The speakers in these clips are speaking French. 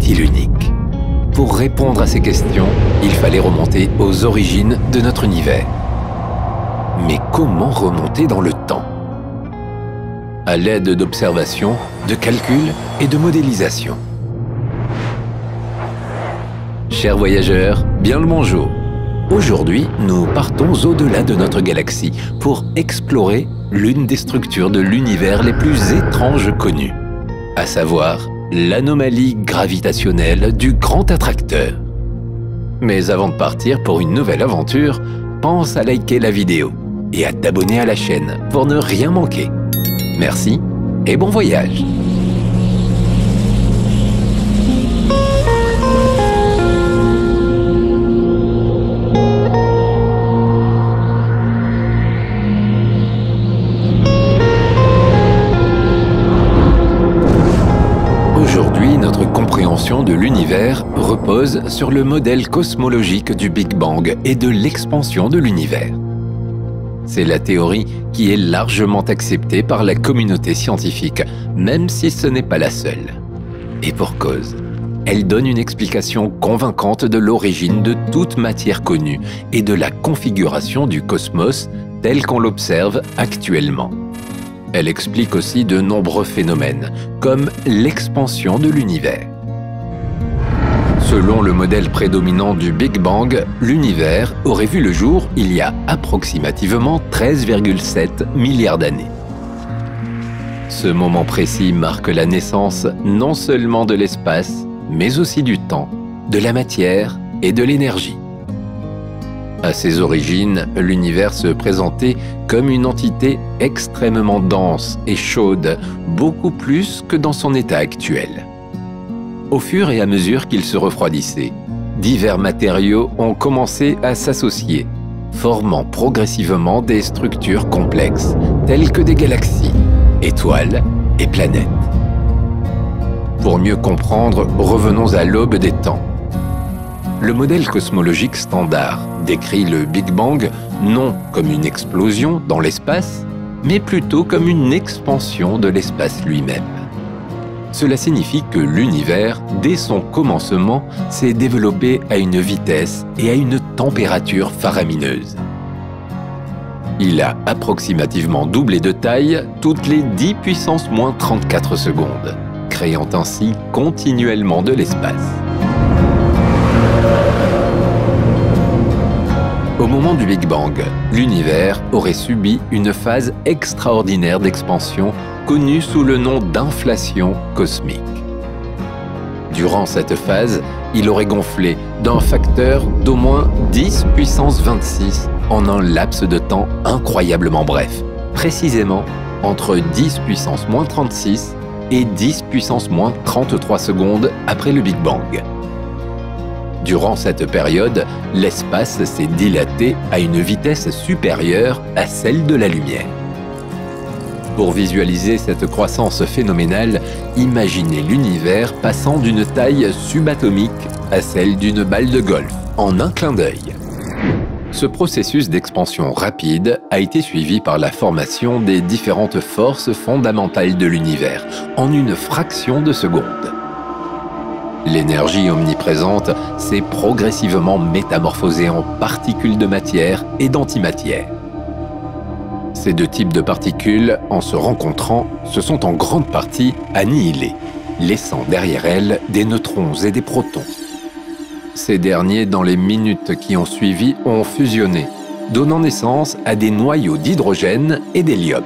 est-il unique? Pour répondre à ces questions, il fallait remonter aux origines de notre univers. Mais comment remonter dans le temps? À l'aide d'observations, de calculs et de modélisation. Chers voyageurs, bien le bonjour. Aujourd'hui, nous partons au-delà de notre galaxie pour explorer l'une des structures de l'univers les plus étranges connues, à savoir l'anomalie gravitationnelle du Grand Attracteur. Mais avant de partir pour une nouvelle aventure, pense à liker la vidéo et à t'abonner à la chaîne pour ne rien manquer. Merci et bon voyage! Aujourd'hui, notre compréhension de l'univers repose sur le modèle cosmologique du Big Bang et de l'expansion de l'univers. C'est la théorie qui est largement acceptée par la communauté scientifique, même si ce n'est pas la seule. Et pour cause, elle donne une explication convaincante de l'origine de toute matière connue et de la configuration du cosmos tel qu'on l'observe actuellement. Elle explique aussi de nombreux phénomènes, comme l'expansion de l'univers. Selon le modèle prédominant du Big Bang, l'univers aurait vu le jour il y a approximativement 13,7 milliards d'années. Ce moment précis marque la naissance non seulement de l'espace, mais aussi du temps, de la matière et de l'énergie. À ses origines, l'univers se présentait comme une entité extrêmement dense et chaude, beaucoup plus que dans son état actuel. Au fur et à mesure qu'il se refroidissait, divers matériaux ont commencé à s'associer, formant progressivement des structures complexes, telles que des galaxies, étoiles et planètes. Pour mieux comprendre, revenons à l'aube des temps. Le modèle cosmologique standard décrit le Big Bang non comme une explosion dans l'espace, mais plutôt comme une expansion de l'espace lui-même. Cela signifie que l'univers, dès son commencement, s'est développé à une vitesse et à une température faramineuse. Il a approximativement doublé de taille toutes les 10 puissance moins 34 secondes, créant ainsi continuellement de l'espace. Au moment du Big Bang, l'univers aurait subi une phase extraordinaire d'expansion connue sous le nom d'inflation cosmique. Durant cette phase, il aurait gonflé d'un facteur d'au moins 10 puissance 26 en un laps de temps incroyablement bref, précisément entre 10 puissance moins 36 et 10 puissance moins 33 secondes après le Big Bang. Durant cette période, l'espace s'est dilaté à une vitesse supérieure à celle de la lumière. Pour visualiser cette croissance phénoménale, imaginez l'univers passant d'une taille subatomique à celle d'une balle de golf, en un clin d'œil. Ce processus d'expansion rapide a été suivi par la formation des différentes forces fondamentales de l'univers, en une fraction de seconde. L'énergie omniprésente s'est progressivement métamorphosée en particules de matière et d'antimatière. Ces deux types de particules, en se rencontrant, se sont en grande partie annihilées, laissant derrière elles des neutrons et des protons. Ces derniers, dans les minutes qui ont suivi, ont fusionné, donnant naissance à des noyaux d'hydrogène et d'hélium.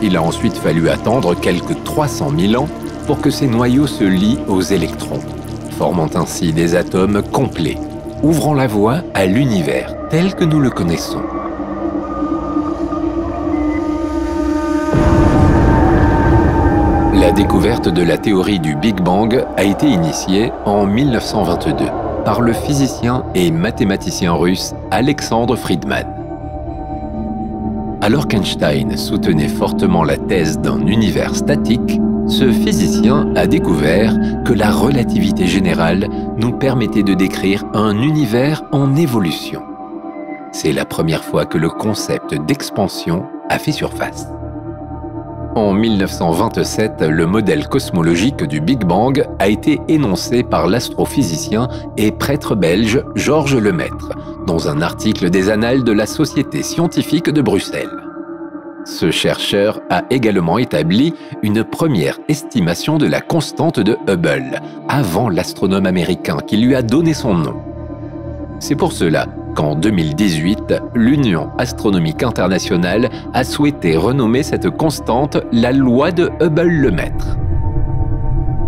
Il a ensuite fallu attendre quelques 300 000 ans pour que ces noyaux se lient aux électrons, formant ainsi des atomes complets, ouvrant la voie à l'univers tel que nous le connaissons. La découverte de la théorie du Big Bang a été initiée en 1922 par le physicien et mathématicien russe Alexandre Friedmann. Alors qu'Einstein soutenait fortement la thèse d'un univers statique, ce physicien a découvert que la relativité générale nous permettait de décrire un univers en évolution. C'est la première fois que le concept d'expansion a fait surface. En 1927, le modèle cosmologique du Big Bang a été énoncé par l'astrophysicien et prêtre belge Georges Lemaître dans un article des Annales de la Société scientifique de Bruxelles. Ce chercheur a également établi une première estimation de la constante de Hubble, avant l'astronome américain qui lui a donné son nom. C'est pour cela qu'en 2018, l'Union astronomique internationale a souhaité renommer cette constante la loi de Hubble-Lemaître.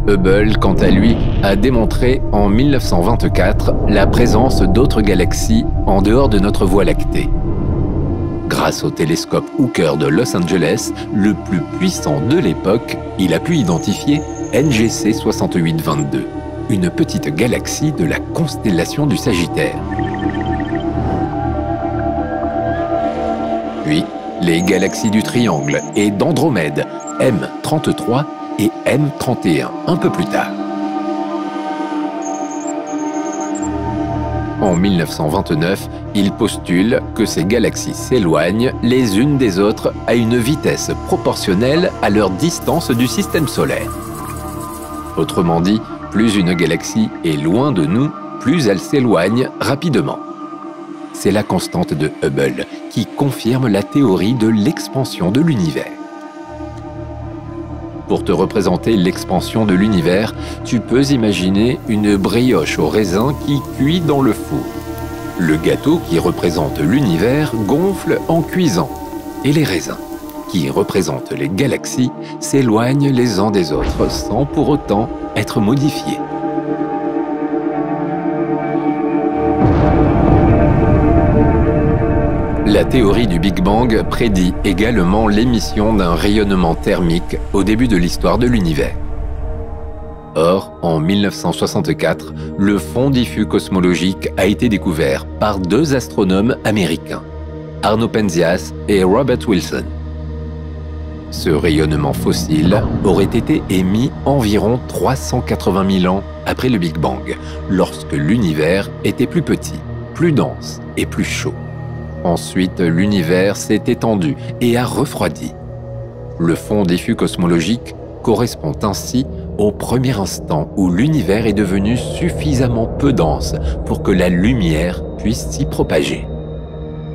Hubble, quant à lui, a démontré en 1924 la présence d'autres galaxies en dehors de notre Voie lactée. Grâce au télescope Hooker de Los Angeles, le plus puissant de l'époque, il a pu identifier NGC 6822, une petite galaxie de la constellation du Sagittaire. Puis, les galaxies du Triangle et d'Andromède, M33 et M31, un peu plus tard. En 1929, il postule que ces galaxies s'éloignent les unes des autres à une vitesse proportionnelle à leur distance du système solaire. Autrement dit, plus une galaxie est loin de nous, plus elle s'éloigne rapidement. C'est la constante de Hubble qui confirme la théorie de l'expansion de l'univers. Pour te représenter l'expansion de l'univers, tu peux imaginer une brioche au raisin qui cuit dans le four. Le gâteau qui représente l'univers gonfle en cuisant, et les raisins, qui représentent les galaxies, s'éloignent les uns des autres sans pour autant être modifiés. La théorie du Big Bang prédit également l'émission d'un rayonnement thermique au début de l'histoire de l'univers. Or, en 1964, le fond diffus cosmologique a été découvert par deux astronomes américains, Arno Penzias et Robert Wilson. Ce rayonnement fossile aurait été émis environ 380 000 ans après le Big Bang, lorsque l'univers était plus petit, plus dense et plus chaud. Ensuite, l'univers s'est étendu et a refroidi. Le fond diffus cosmologique correspond ainsi au premier instant où l'univers est devenu suffisamment peu dense pour que la lumière puisse s'y propager.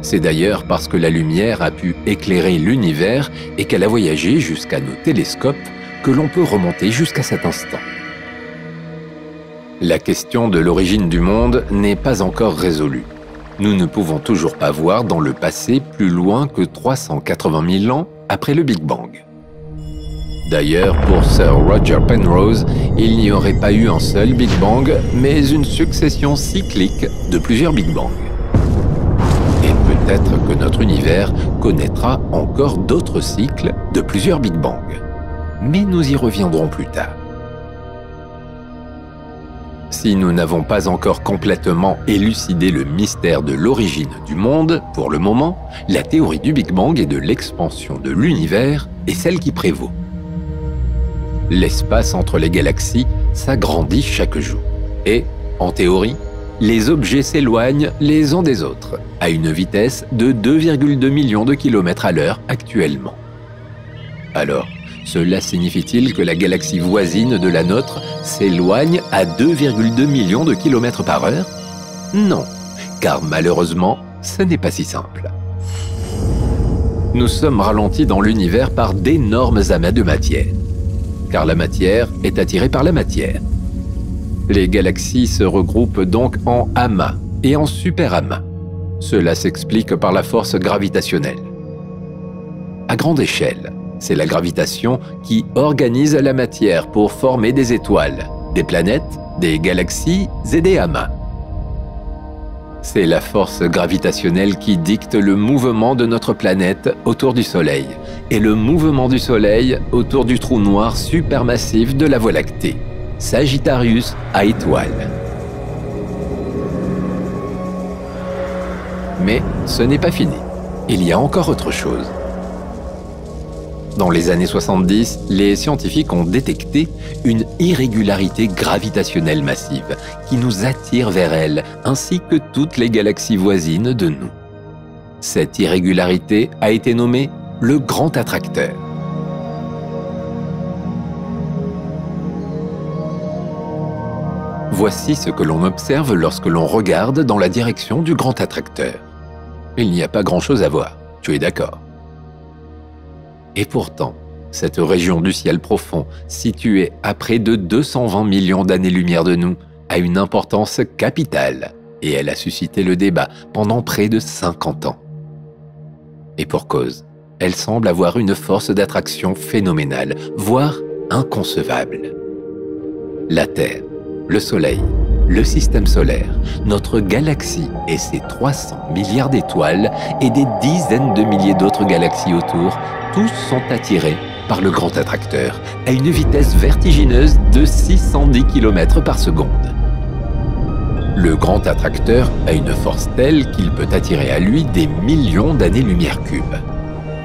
C'est d'ailleurs parce que la lumière a pu éclairer l'univers et qu'elle a voyagé jusqu'à nos télescopes que l'on peut remonter jusqu'à cet instant. La question de l'origine du monde n'est pas encore résolue. Nous ne pouvons toujours pas voir dans le passé plus loin que 380 000 ans après le Big Bang. D'ailleurs, pour Sir Roger Penrose, il n'y aurait pas eu un seul Big Bang, mais une succession cyclique de plusieurs Big Bang. Et peut-être que notre univers connaîtra encore d'autres cycles de plusieurs Big Bang. Mais nous y reviendrons plus tard. Si nous n'avons pas encore complètement élucidé le mystère de l'origine du monde, pour le moment, la théorie du Big Bang et de l'expansion de l'univers est celle qui prévaut. L'espace entre les galaxies s'agrandit chaque jour. Et, en théorie, les objets s'éloignent les uns des autres, à une vitesse de 2,2 millions de kilomètres à l'heure actuellement. Alors, cela signifie-t-il que la galaxie voisine de la nôtre s'éloigne à 2,2 millions de kilomètres par heure? Non, car malheureusement, ce n'est pas si simple. Nous sommes ralentis dans l'univers par d'énormes amas de matière, car la matière est attirée par la matière. Les galaxies se regroupent donc en amas et en superamas. Cela s'explique par la force gravitationnelle. À grande échelle, c'est la gravitation qui organise la matière pour former des étoiles, des planètes, des galaxies et des amas. C'est la force gravitationnelle qui dicte le mouvement de notre planète autour du Soleil et le mouvement du Soleil autour du trou noir supermassif de la Voie lactée, Sagittarius à étoile. Mais ce n'est pas fini. Il y a encore autre chose. Dans les années 70, les scientifiques ont détecté une irrégularité gravitationnelle massive qui nous attire vers elle, ainsi que toutes les galaxies voisines de nous. Cette irrégularité a été nommée le Grand Attracteur. Voici ce que l'on observe lorsque l'on regarde dans la direction du grand attracteur. Il n'y a pas grand-chose à voir, tu es d'accord? Et pourtant, cette région du ciel profond, située à près de 220 millions d'années-lumière de nous, a une importance capitale et elle a suscité le débat pendant près de 50 ans. Et pour cause, elle semble avoir une force d'attraction phénoménale, voire inconcevable. La Terre, le Soleil, le système solaire, notre galaxie et ses 300 milliards d'étoiles et des dizaines de milliers d'autres galaxies autour, tous sont attirés par le grand attracteur à une vitesse vertigineuse de 610 km par seconde. Le grand attracteur a une force telle qu'il peut attirer à lui des millions d'années-lumière cubes.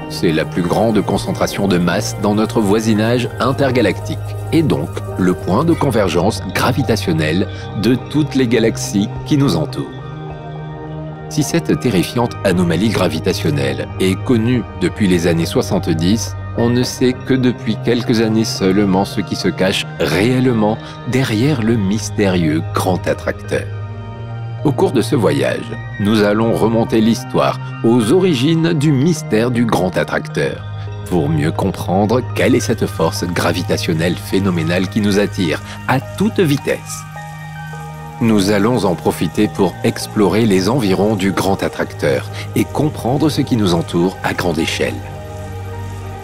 C'est la plus grande concentration de masse dans notre voisinage intergalactique et donc le point de convergence gravitationnelle de toutes les galaxies qui nous entourent. Si cette terrifiante anomalie gravitationnelle est connue depuis les années 70, on ne sait que depuis quelques années seulement ce qui se cache réellement derrière le mystérieux grand attracteur. Au cours de ce voyage, nous allons remonter l'histoire aux origines du mystère du grand attracteur, pour mieux comprendre quelle est cette force gravitationnelle phénoménale qui nous attire à toute vitesse. Nous allons en profiter pour explorer les environs du grand attracteur et comprendre ce qui nous entoure à grande échelle.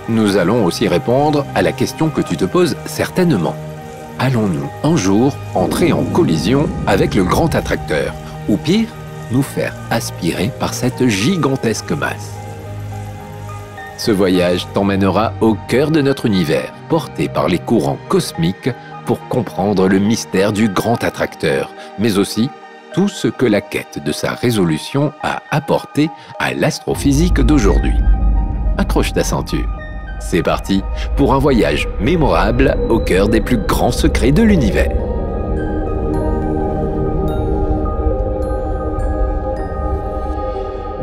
Nous allons aussi répondre à la question que tu te poses certainement. Allons-nous un jour entrer en collision avec le grand attracteur, ou pire, nous faire aspirer par cette gigantesque masse? Ce voyage t'emmènera au cœur de notre univers, porté par les courants cosmiques pour comprendre le mystère du grand attracteur, mais aussi tout ce que la quête de sa résolution a apporté à l'astrophysique d'aujourd'hui. Accroche ta ceinture. C'est parti pour un voyage mémorable au cœur des plus grands secrets de l'univers.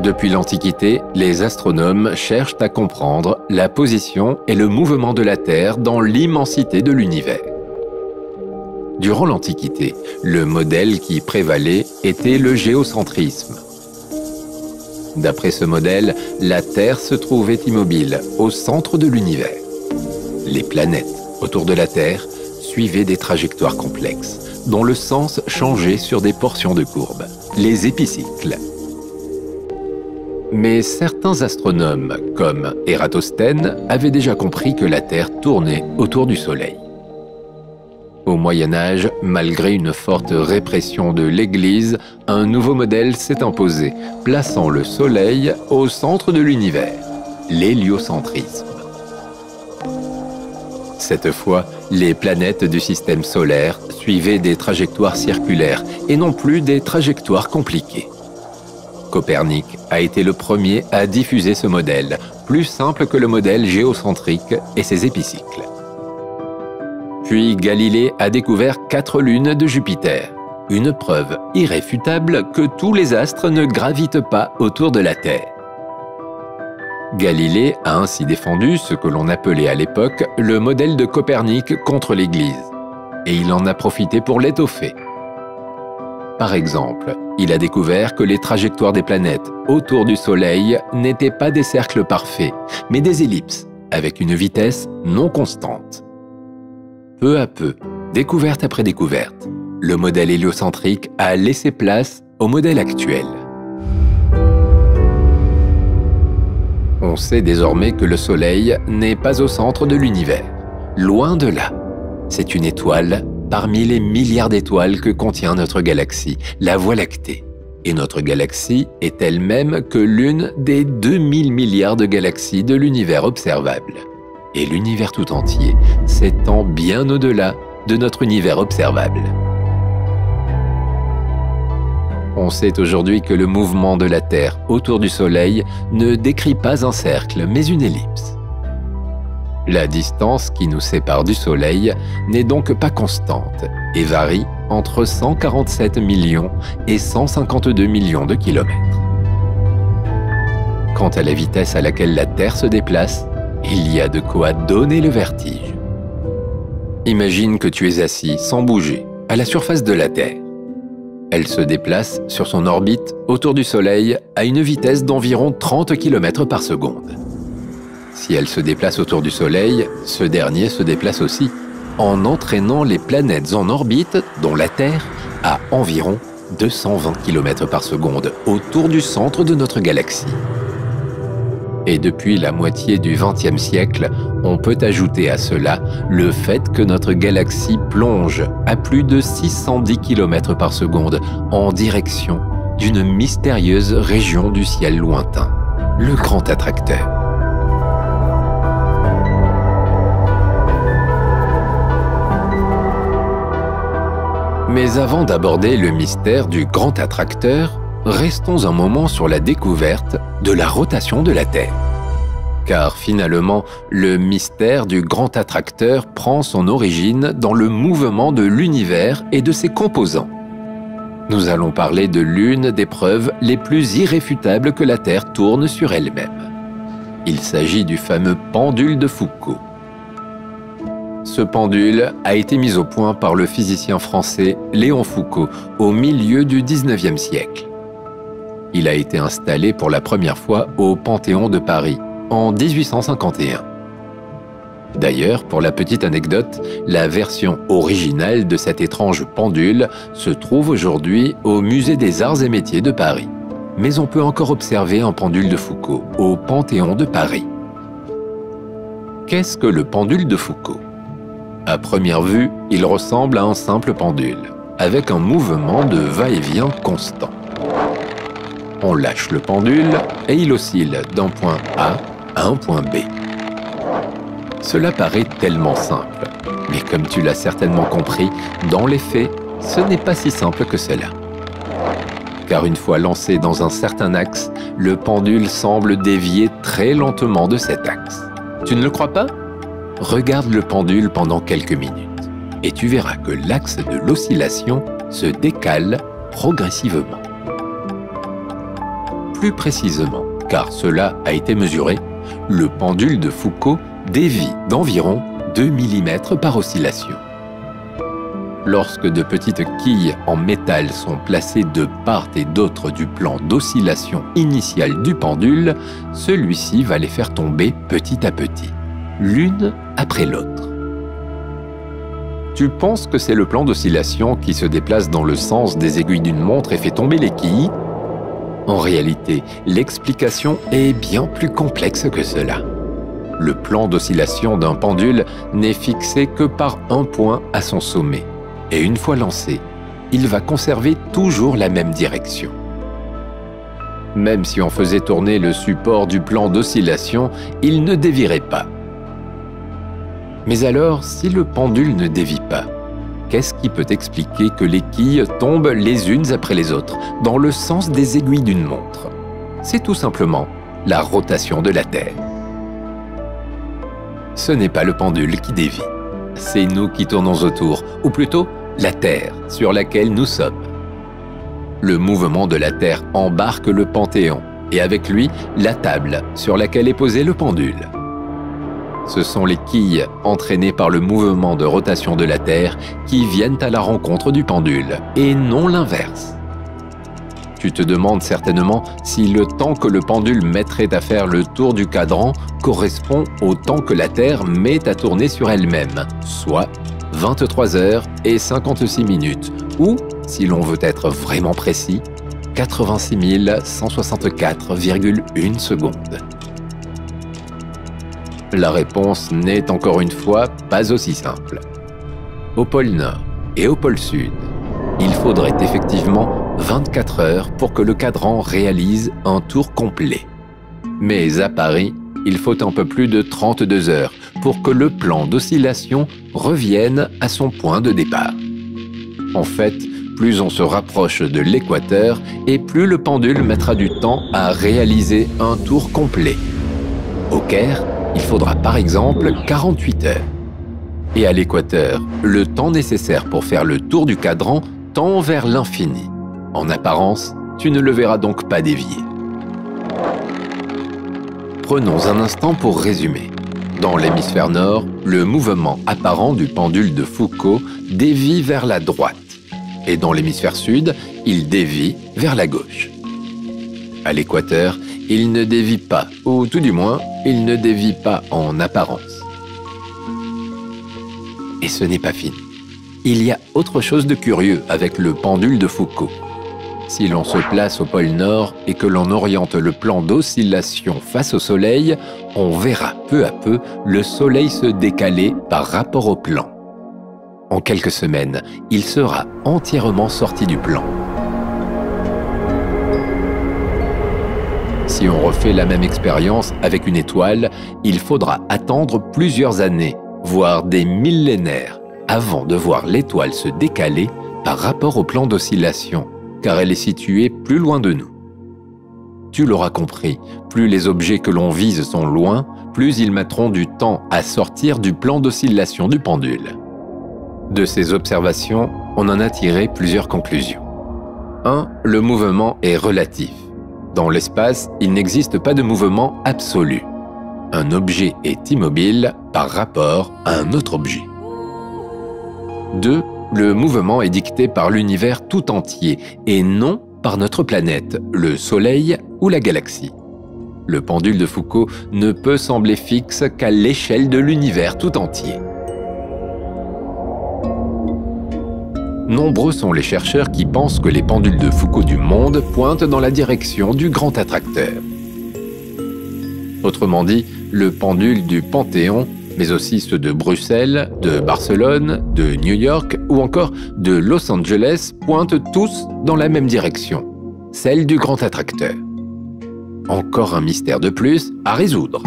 Depuis l'Antiquité, les astronomes cherchent à comprendre la position et le mouvement de la Terre dans l'immensité de l'univers. Durant l'Antiquité, le modèle qui prévalait était le géocentrisme. D'après ce modèle, la Terre se trouvait immobile, au centre de l'univers. Les planètes autour de la Terre suivaient des trajectoires complexes, dont le sens changeait sur des portions de courbe, les épicycles. Mais certains astronomes, comme Ératosthène, avaient déjà compris que la Terre tournait autour du Soleil. Au Moyen Âge, malgré une forte répression de l'Église, un nouveau modèle s'est imposé, plaçant le Soleil au centre de l'univers, l'héliocentrisme. Cette fois, les planètes du système solaire suivaient des trajectoires circulaires et non plus des trajectoires compliquées. Copernic a été le premier à diffuser ce modèle, plus simple que le modèle géocentrique et ses épicycles. Puis Galilée a découvert 4 lunes de Jupiter, une preuve irréfutable que tous les astres ne gravitent pas autour de la Terre. Galilée a ainsi défendu ce que l'on appelait à l'époque le modèle de Copernic contre l'Église, et il en a profité pour l'étoffer. Par exemple, il a découvert que les trajectoires des planètes autour du Soleil n'étaient pas des cercles parfaits, mais des ellipses, avec une vitesse non constante. Peu à peu, découverte après découverte, le modèle héliocentrique a laissé place au modèle actuel. On sait désormais que le Soleil n'est pas au centre de l'univers. Loin de là. C'est une étoile parmi les milliards d'étoiles que contient notre galaxie, la Voie lactée. Et notre galaxie est elle-même que l'une des 2000 milliards de galaxies de l'univers observable. Et l'univers tout entier s'étend bien au-delà de notre univers observable. On sait aujourd'hui que le mouvement de la Terre autour du Soleil ne décrit pas un cercle, mais une ellipse. La distance qui nous sépare du Soleil n'est donc pas constante et varie entre 147 millions et 152 millions de kilomètres. Quant à la vitesse à laquelle la Terre se déplace, il y a de quoi donner le vertige. Imagine que tu es assis sans bouger, à la surface de la Terre. Elle se déplace sur son orbite autour du Soleil à une vitesse d'environ 30 km par seconde. Si elle se déplace autour du Soleil, ce dernier se déplace aussi, en entraînant les planètes en orbite, dont la Terre, à environ 220 km par seconde autour du centre de notre galaxie. Et depuis la moitié du XXe siècle, on peut ajouter à cela le fait que notre galaxie plonge à plus de 610 km par seconde en direction d'une mystérieuse région du ciel lointain, le Grand Attracteur. Mais avant d'aborder le mystère du Grand Attracteur, restons un moment sur la découverte de la rotation de la Terre. Car finalement, le mystère du Grand Attracteur prend son origine dans le mouvement de l'univers et de ses composants. Nous allons parler de l'une des preuves les plus irréfutables que la Terre tourne sur elle-même. Il s'agit du fameux pendule de Foucault. Ce pendule a été mis au point par le physicien français Léon Foucault au milieu du XIXe siècle. Il a été installé pour la première fois au Panthéon de Paris en 1851. D'ailleurs, pour la petite anecdote, la version originale de cet étrange pendule se trouve aujourd'hui au Musée des Arts et Métiers de Paris. Mais on peut encore observer un pendule de Foucault au Panthéon de Paris. Qu'est-ce que le pendule de Foucault ? À première vue, il ressemble à un simple pendule, avec un mouvement de va-et-vient constant. On lâche le pendule et il oscille d'un point A à un point B. Cela paraît tellement simple, mais comme tu l'as certainement compris, dans les faits, ce n'est pas si simple que cela. Car une fois lancé dans un certain axe, le pendule semble dévier très lentement de cet axe. Tu ne le crois pas ? Regarde le pendule pendant quelques minutes et tu verras que l'axe de l'oscillation se décale progressivement. Plus précisément, car cela a été mesuré, le pendule de Foucault dévie d'environ 2 mm par oscillation. Lorsque de petites quilles en métal sont placées de part et d'autre du plan d'oscillation initial du pendule, celui-ci va les faire tomber petit à petit, l'une après l'autre. Tu penses que c'est le plan d'oscillation qui se déplace dans le sens des aiguilles d'une montre et fait tomber les quilles ? En réalité, l'explication est bien plus complexe que cela. Le plan d'oscillation d'un pendule n'est fixé que par un point à son sommet. Et une fois lancé, il va conserver toujours la même direction. Même si on faisait tourner le support du plan d'oscillation, il ne dévierait pas. Mais alors, si le pendule ne dévie pas, qu'est-ce qui peut expliquer que les quilles tombent les unes après les autres, dans le sens des aiguilles d'une montre? C'est tout simplement la rotation de la Terre. Ce n'est pas le pendule qui dévie, c'est nous qui tournons autour, ou plutôt la Terre sur laquelle nous sommes. Le mouvement de la Terre embarque le Panthéon, et avec lui, la table sur laquelle est posé le pendule. Ce sont les quilles entraînées par le mouvement de rotation de la Terre qui viennent à la rencontre du pendule, et non l'inverse. Tu te demandes certainement si le temps que le pendule mettrait à faire le tour du cadran correspond au temps que la Terre met à tourner sur elle-même, soit 23 heures et 56 minutes, ou, si l'on veut être vraiment précis, 86 164,1 secondes. La réponse n'est encore une fois pas aussi simple. Au pôle Nord et au pôle Sud, il faudrait effectivement 24 heures pour que le cadran réalise un tour complet. Mais à Paris, il faut un peu plus de 32 heures pour que le plan d'oscillation revienne à son point de départ. En fait, plus on se rapproche de l'équateur et plus le pendule mettra du temps à réaliser un tour complet. Au Caire, il faudra par exemple 48 heures. Et à l'équateur, le temps nécessaire pour faire le tour du cadran tend vers l'infini. En apparence, tu ne le verras donc pas dévier. Prenons un instant pour résumer. Dans l'hémisphère nord, le mouvement apparent du pendule de Foucault dévie vers la droite. et dans l'hémisphère sud, il dévie vers la gauche. À l'équateur, il ne dévie pas, ou tout du moins, il ne dévie pas en apparence. Et ce n'est pas fini. Il y a autre chose de curieux avec le pendule de Foucault. Si l'on se place au pôle Nord et que l'on oriente le plan d'oscillation face au Soleil, on verra peu à peu le Soleil se décaler par rapport au plan. En quelques semaines, il sera entièrement sorti du plan. Si on refait la même expérience avec une étoile, il faudra attendre plusieurs années, voire des millénaires, avant de voir l'étoile se décaler par rapport au plan d'oscillation, car elle est située plus loin de nous. Tu l'auras compris, plus les objets que l'on vise sont loin, plus ils mettront du temps à sortir du plan d'oscillation du pendule. De ces observations, on en a tiré plusieurs conclusions. 1. Le mouvement est relatif. Dans l'espace, il n'existe pas de mouvement absolu. Un objet est immobile par rapport à un autre objet. 2. Le mouvement est dicté par l'univers tout entier et non par notre planète, le Soleil ou la galaxie. Le pendule de Foucault ne peut sembler fixe qu'à l'échelle de l'univers tout entier. Nombreux sont les chercheurs qui pensent que les pendules de Foucault du monde pointent dans la direction du grand attracteur. Autrement dit, le pendule du Panthéon, mais aussi ceux de Bruxelles, de Barcelone, de New York ou encore de Los Angeles pointent tous dans la même direction, celle du grand attracteur. Encore un mystère de plus à résoudre.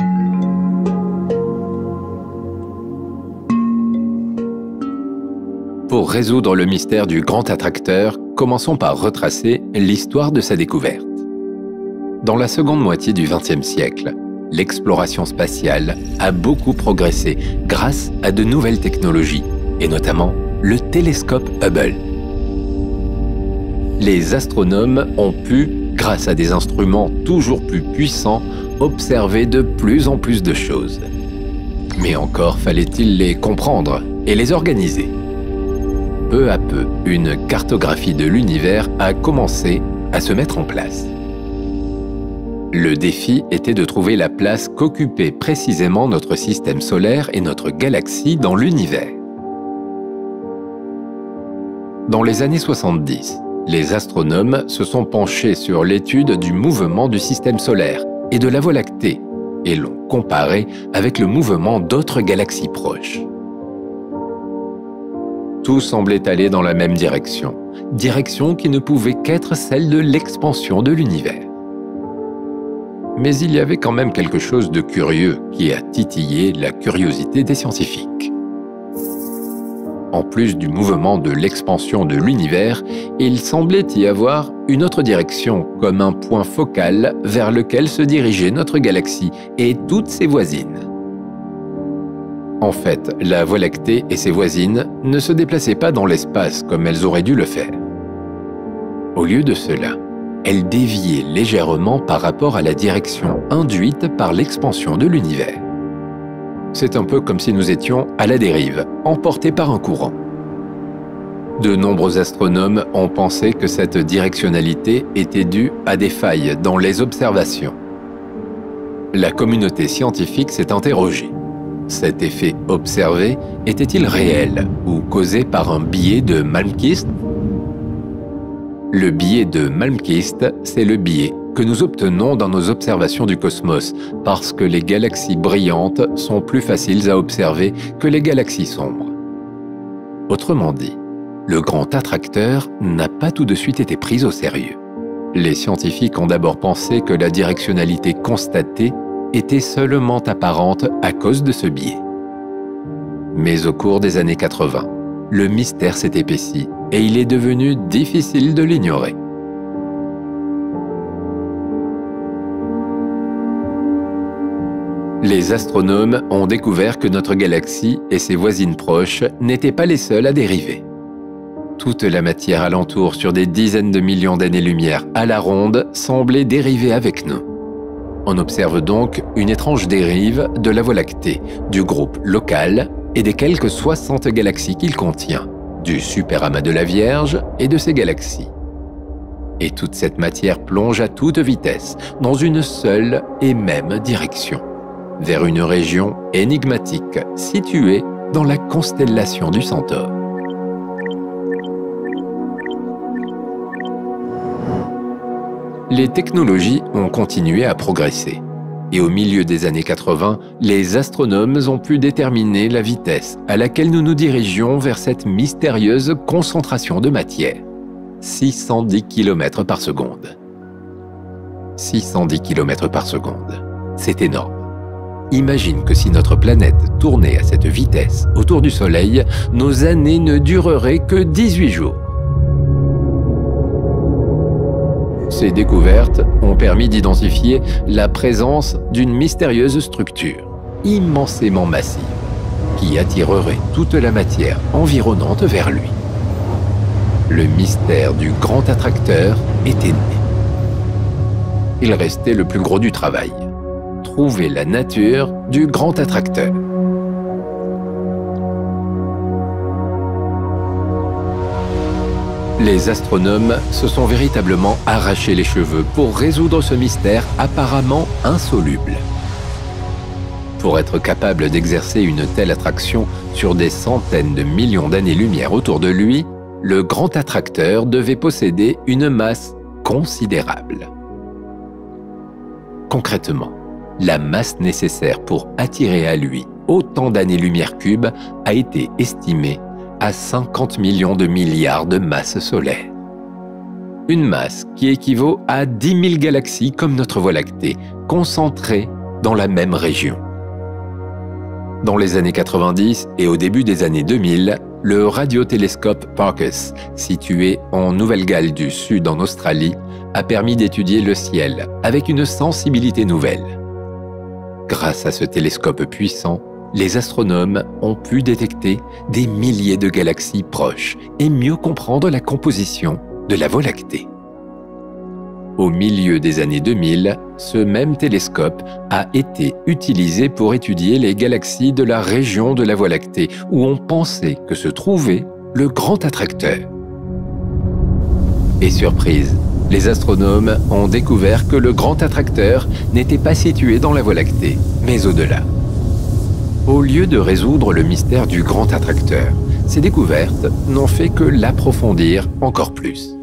Pour résoudre le mystère du grand attracteur, commençons par retracer l'histoire de sa découverte. Dans la seconde moitié du XXe siècle, l'exploration spatiale a beaucoup progressé grâce à de nouvelles technologies, et notamment le télescope Hubble. Les astronomes ont pu, grâce à des instruments toujours plus puissants, observer de plus en plus de choses. Mais encore fallait-il les comprendre et les organiser. Peu à peu, une cartographie de l'univers a commencé à se mettre en place. Le défi était de trouver la place qu'occupait précisément notre système solaire et notre galaxie dans l'univers. Dans les années 70, les astronomes se sont penchés sur l'étude du mouvement du système solaire et de la Voie lactée et l'ont comparé avec le mouvement d'autres galaxies proches. Tout semblait aller dans la même direction qui ne pouvait qu'être celle de l'expansion de l'univers. Mais il y avait quand même quelque chose de curieux qui a titillé la curiosité des scientifiques. En plus du mouvement de l'expansion de l'univers, il semblait y avoir une autre direction, comme un point focal vers lequel se dirigeait notre galaxie et toutes ses voisines. En fait, la Voie lactée et ses voisines ne se déplaçaient pas dans l'espace comme elles auraient dû le faire. Au lieu de cela, elles déviaient légèrement par rapport à la direction induite par l'expansion de l'univers. C'est un peu comme si nous étions à la dérive, emportés par un courant. De nombreux astronomes ont pensé que cette directionnalité était due à des failles dans les observations. La communauté scientifique s'est interrogée. Cet effet observé était-il réel ou causé par un biais de Malmquist? Le biais de Malmquist, c'est le biais que nous obtenons dans nos observations du cosmos parce que les galaxies brillantes sont plus faciles à observer que les galaxies sombres. Autrement dit, le grand attracteur n'a pas tout de suite été pris au sérieux. Les scientifiques ont d'abord pensé que la directionnalité constatée était seulement apparente à cause de ce biais. Mais au cours des années 80, le mystère s'est épaissi et il est devenu difficile de l'ignorer. Les astronomes ont découvert que notre galaxie et ses voisines proches n'étaient pas les seules à dériver. Toute la matière alentour sur des dizaines de millions d'années-lumière à la ronde semblait dériver avec nous. On observe donc une étrange dérive de la Voie lactée, du groupe local et des quelques 60 galaxies qu'il contient, du superamas de la Vierge et de ses galaxies. Et toute cette matière plonge à toute vitesse, dans une seule et même direction, vers une région énigmatique située dans la constellation du Centaure. Les technologies ont continué à progresser. Et au milieu des années 80, les astronomes ont pu déterminer la vitesse à laquelle nous nous dirigions vers cette mystérieuse concentration de matière. 610 km par seconde. 610 km par seconde. C'est énorme. Imagine que si notre planète tournait à cette vitesse autour du Soleil, nos années ne dureraient que 18 jours. Ces découvertes ont permis d'identifier la présence d'une mystérieuse structure, immensément massive, qui attirerait toute la matière environnante vers lui. Le mystère du grand attracteur était né. Il restait le plus gros du travail, trouver la nature du grand attracteur. Les astronomes se sont véritablement arraché les cheveux pour résoudre ce mystère apparemment insoluble. Pour être capable d'exercer une telle attraction sur des centaines de millions d'années-lumière autour de lui, le grand attracteur devait posséder une masse considérable. Concrètement, la masse nécessaire pour attirer à lui autant d'années-lumière cubes a été estimée à 50 millions de milliards de masses solaires. Une masse qui équivaut à 10 000 galaxies comme notre Voie lactée, concentrées dans la même région. Dans les années 90 et au début des années 2000, le radiotélescope Parkes, situé en Nouvelle-Galles du Sud en Australie, a permis d'étudier le ciel avec une sensibilité nouvelle. Grâce à ce télescope puissant, les astronomes ont pu détecter des milliers de galaxies proches et mieux comprendre la composition de la Voie lactée. Au milieu des années 2000, ce même télescope a été utilisé pour étudier les galaxies de la région de la Voie lactée où on pensait que se trouvait le grand attracteur. Et surprise, les astronomes ont découvert que le grand attracteur n'était pas situé dans la Voie lactée, mais au-delà. Au lieu de résoudre le mystère du grand attracteur, ces découvertes n'ont fait que l'approfondir encore plus.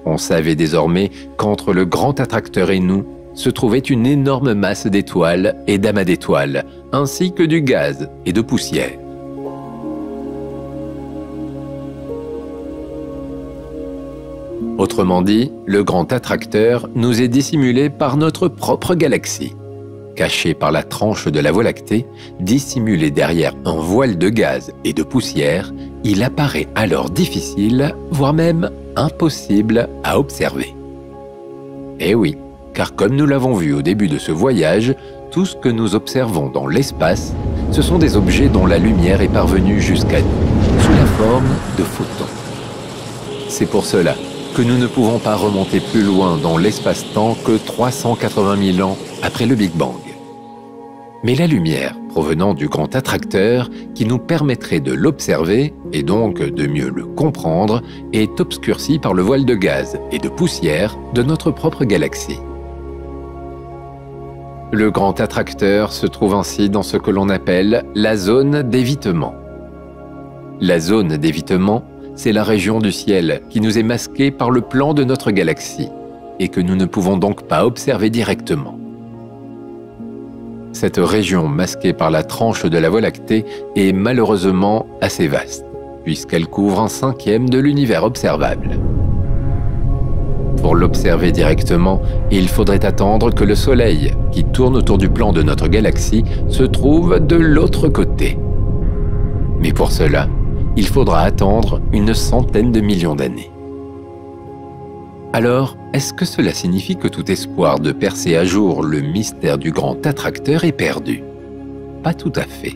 On savait désormais qu'entre le grand attracteur et nous se trouvait une énorme masse d'étoiles et d'amas d'étoiles, ainsi que du gaz et de poussière. Autrement dit, le grand attracteur nous est dissimulé par notre propre galaxie. Caché par la tranche de la Voie lactée, dissimulé derrière un voile de gaz et de poussière, il apparaît alors difficile, voire même impossible à observer. Eh oui, car comme nous l'avons vu au début de ce voyage, tout ce que nous observons dans l'espace, ce sont des objets dont la lumière est parvenue jusqu'à nous, sous la forme de photons. C'est pour cela que nous ne pouvons pas remonter plus loin dans l'espace-temps que 380 000 ans après le Big Bang. Mais la lumière provenant du grand attracteur qui nous permettrait de l'observer et donc de mieux le comprendre est obscurcie par le voile de gaz et de poussière de notre propre galaxie. Le grand attracteur se trouve ainsi dans ce que l'on appelle la zone d'évitement. La zone d'évitement, c'est la région du ciel qui nous est masquée par le plan de notre galaxie et que nous ne pouvons donc pas observer directement. Cette région masquée par la tranche de la Voie lactée est malheureusement assez vaste, puisqu'elle couvre 1/5 de l'univers observable. Pour l'observer directement, il faudrait attendre que le Soleil, qui tourne autour du plan de notre galaxie, se trouve de l'autre côté. Mais pour cela, il faudra attendre une centaine de millions d'années. Alors, est-ce que cela signifie que tout espoir de percer à jour le mystère du grand attracteur est perdu? Pas tout à fait.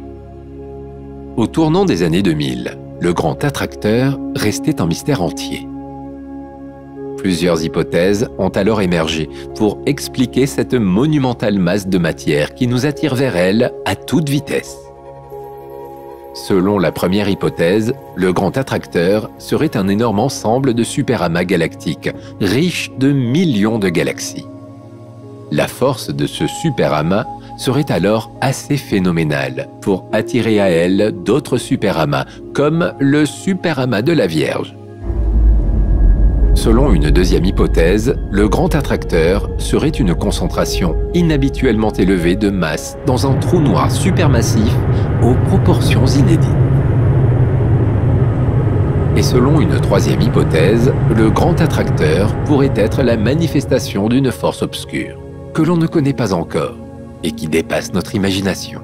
Au tournant des années 2000, le grand attracteur restait un mystère entier. Plusieurs hypothèses ont alors émergé pour expliquer cette monumentale masse de matière qui nous attire vers elle à toute vitesse. Selon la première hypothèse, le grand attracteur serait un énorme ensemble de superamas galactiques, riche de millions de galaxies. La force de ce superamas serait alors assez phénoménale pour attirer à elle d'autres superamas, comme le superamas de la Vierge. Selon une deuxième hypothèse, le grand attracteur serait une concentration inhabituellement élevée de masse dans un trou noir supermassif aux proportions inédites. Et selon une troisième hypothèse, le grand attracteur pourrait être la manifestation d'une force obscure, que l'on ne connaît pas encore et qui dépasse notre imagination.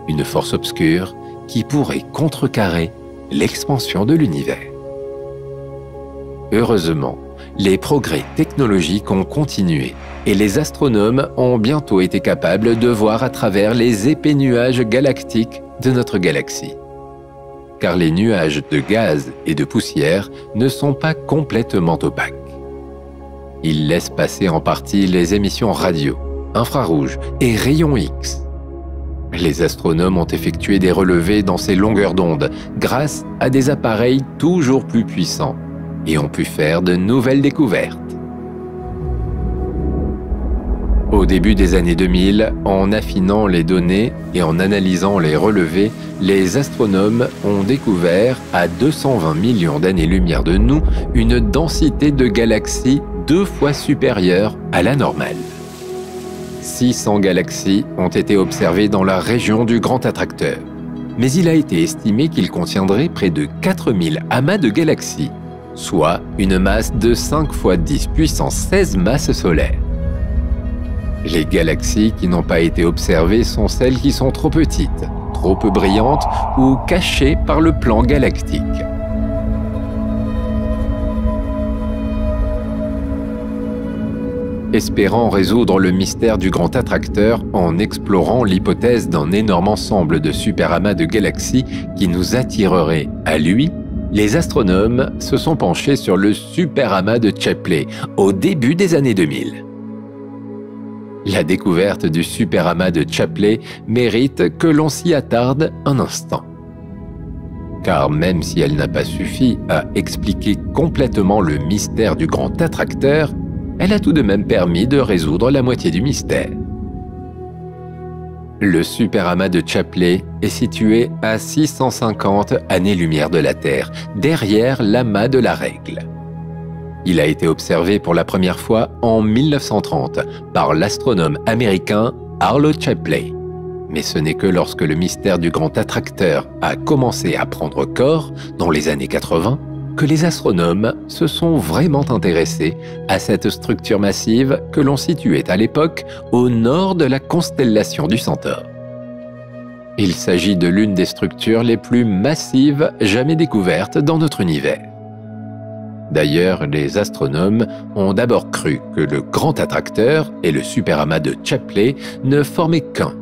Une force obscure qui pourrait contrecarrer l'expansion de l'univers. Heureusement, les progrès technologiques ont continué et les astronomes ont bientôt été capables de voir à travers les épais nuages galactiques de notre galaxie. Car les nuages de gaz et de poussière ne sont pas complètement opaques. Ils laissent passer en partie les émissions radio, infrarouges et rayons X. Les astronomes ont effectué des relevés dans ces longueurs d'onde grâce à des appareils toujours plus puissants et ont pu faire de nouvelles découvertes. Au début des années 2000, en affinant les données et en analysant les relevés, les astronomes ont découvert, à 220 millions d'années-lumière de nous, une densité de galaxies 2 fois supérieure à la normale. 600 galaxies ont été observées dans la région du Grand Attracteur, mais il a été estimé qu'il contiendrait près de 4000 amas de galaxies, soit une masse de 5 fois 10 puissance 16 masses solaires. Les galaxies qui n'ont pas été observées sont celles qui sont trop petites, trop peu brillantes ou cachées par le plan galactique. Espérant résoudre le mystère du grand attracteur en explorant l'hypothèse d'un énorme ensemble de superamas de galaxies qui nous attirerait à lui, les astronomes se sont penchés sur le superamas de Chapley au début des années 2000. La découverte du superamas de Chapley mérite que l'on s'y attarde un instant. Car même si elle n'a pas suffi à expliquer complètement le mystère du grand attracteur, elle a tout de même permis de résoudre la moitié du mystère. Le superamas de Chapley est situé à 650 années-lumière de la Terre, derrière l'amas de la Règle. Il a été observé pour la première fois en 1930 par l'astronome américain Arlo Chapley. Mais ce n'est que lorsque le mystère du grand attracteur a commencé à prendre corps, dans les années 80, que les astronomes se sont vraiment intéressés à cette structure massive que l'on situait à l'époque au nord de la constellation du Centaure. Il s'agit de l'une des structures les plus massives jamais découvertes dans notre univers. D'ailleurs, les astronomes ont d'abord cru que le grand attracteur et le superamas de Chapley ne formaient qu'un.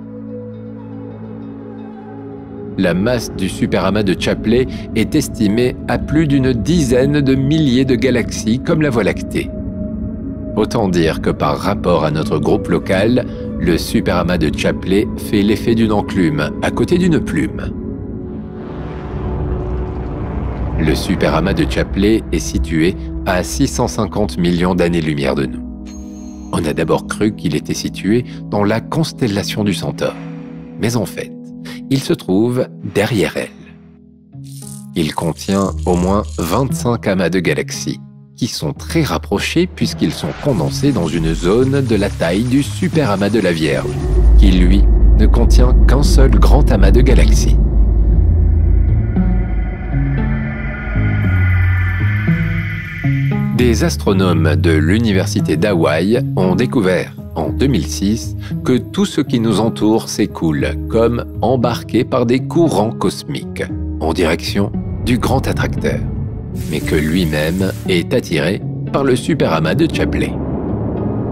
La masse du superamas de Chapley est estimée à plus d'une dizaine de milliers de galaxies comme la Voie lactée. Autant dire que par rapport à notre groupe local, le superamas de Chapley fait l'effet d'une enclume à côté d'une plume. Le superamas de Chapley est situé à 650 millions d'années-lumière de nous. On a d'abord cru qu'il était situé dans la constellation du Centaure. Mais en fait, il se trouve derrière elle. Il contient au moins 25 amas de galaxies, qui sont très rapprochés puisqu'ils sont condensés dans une zone de la taille du superamas de la Vierge, qui lui ne contient qu'un seul grand amas de galaxies. Des astronomes de l'université d'Hawaï ont découvert en 2006 que tout ce qui nous entoure s'écoule comme embarqué par des courants cosmiques en direction du grand attracteur, mais que lui-même est attiré par le superamas de Chapley.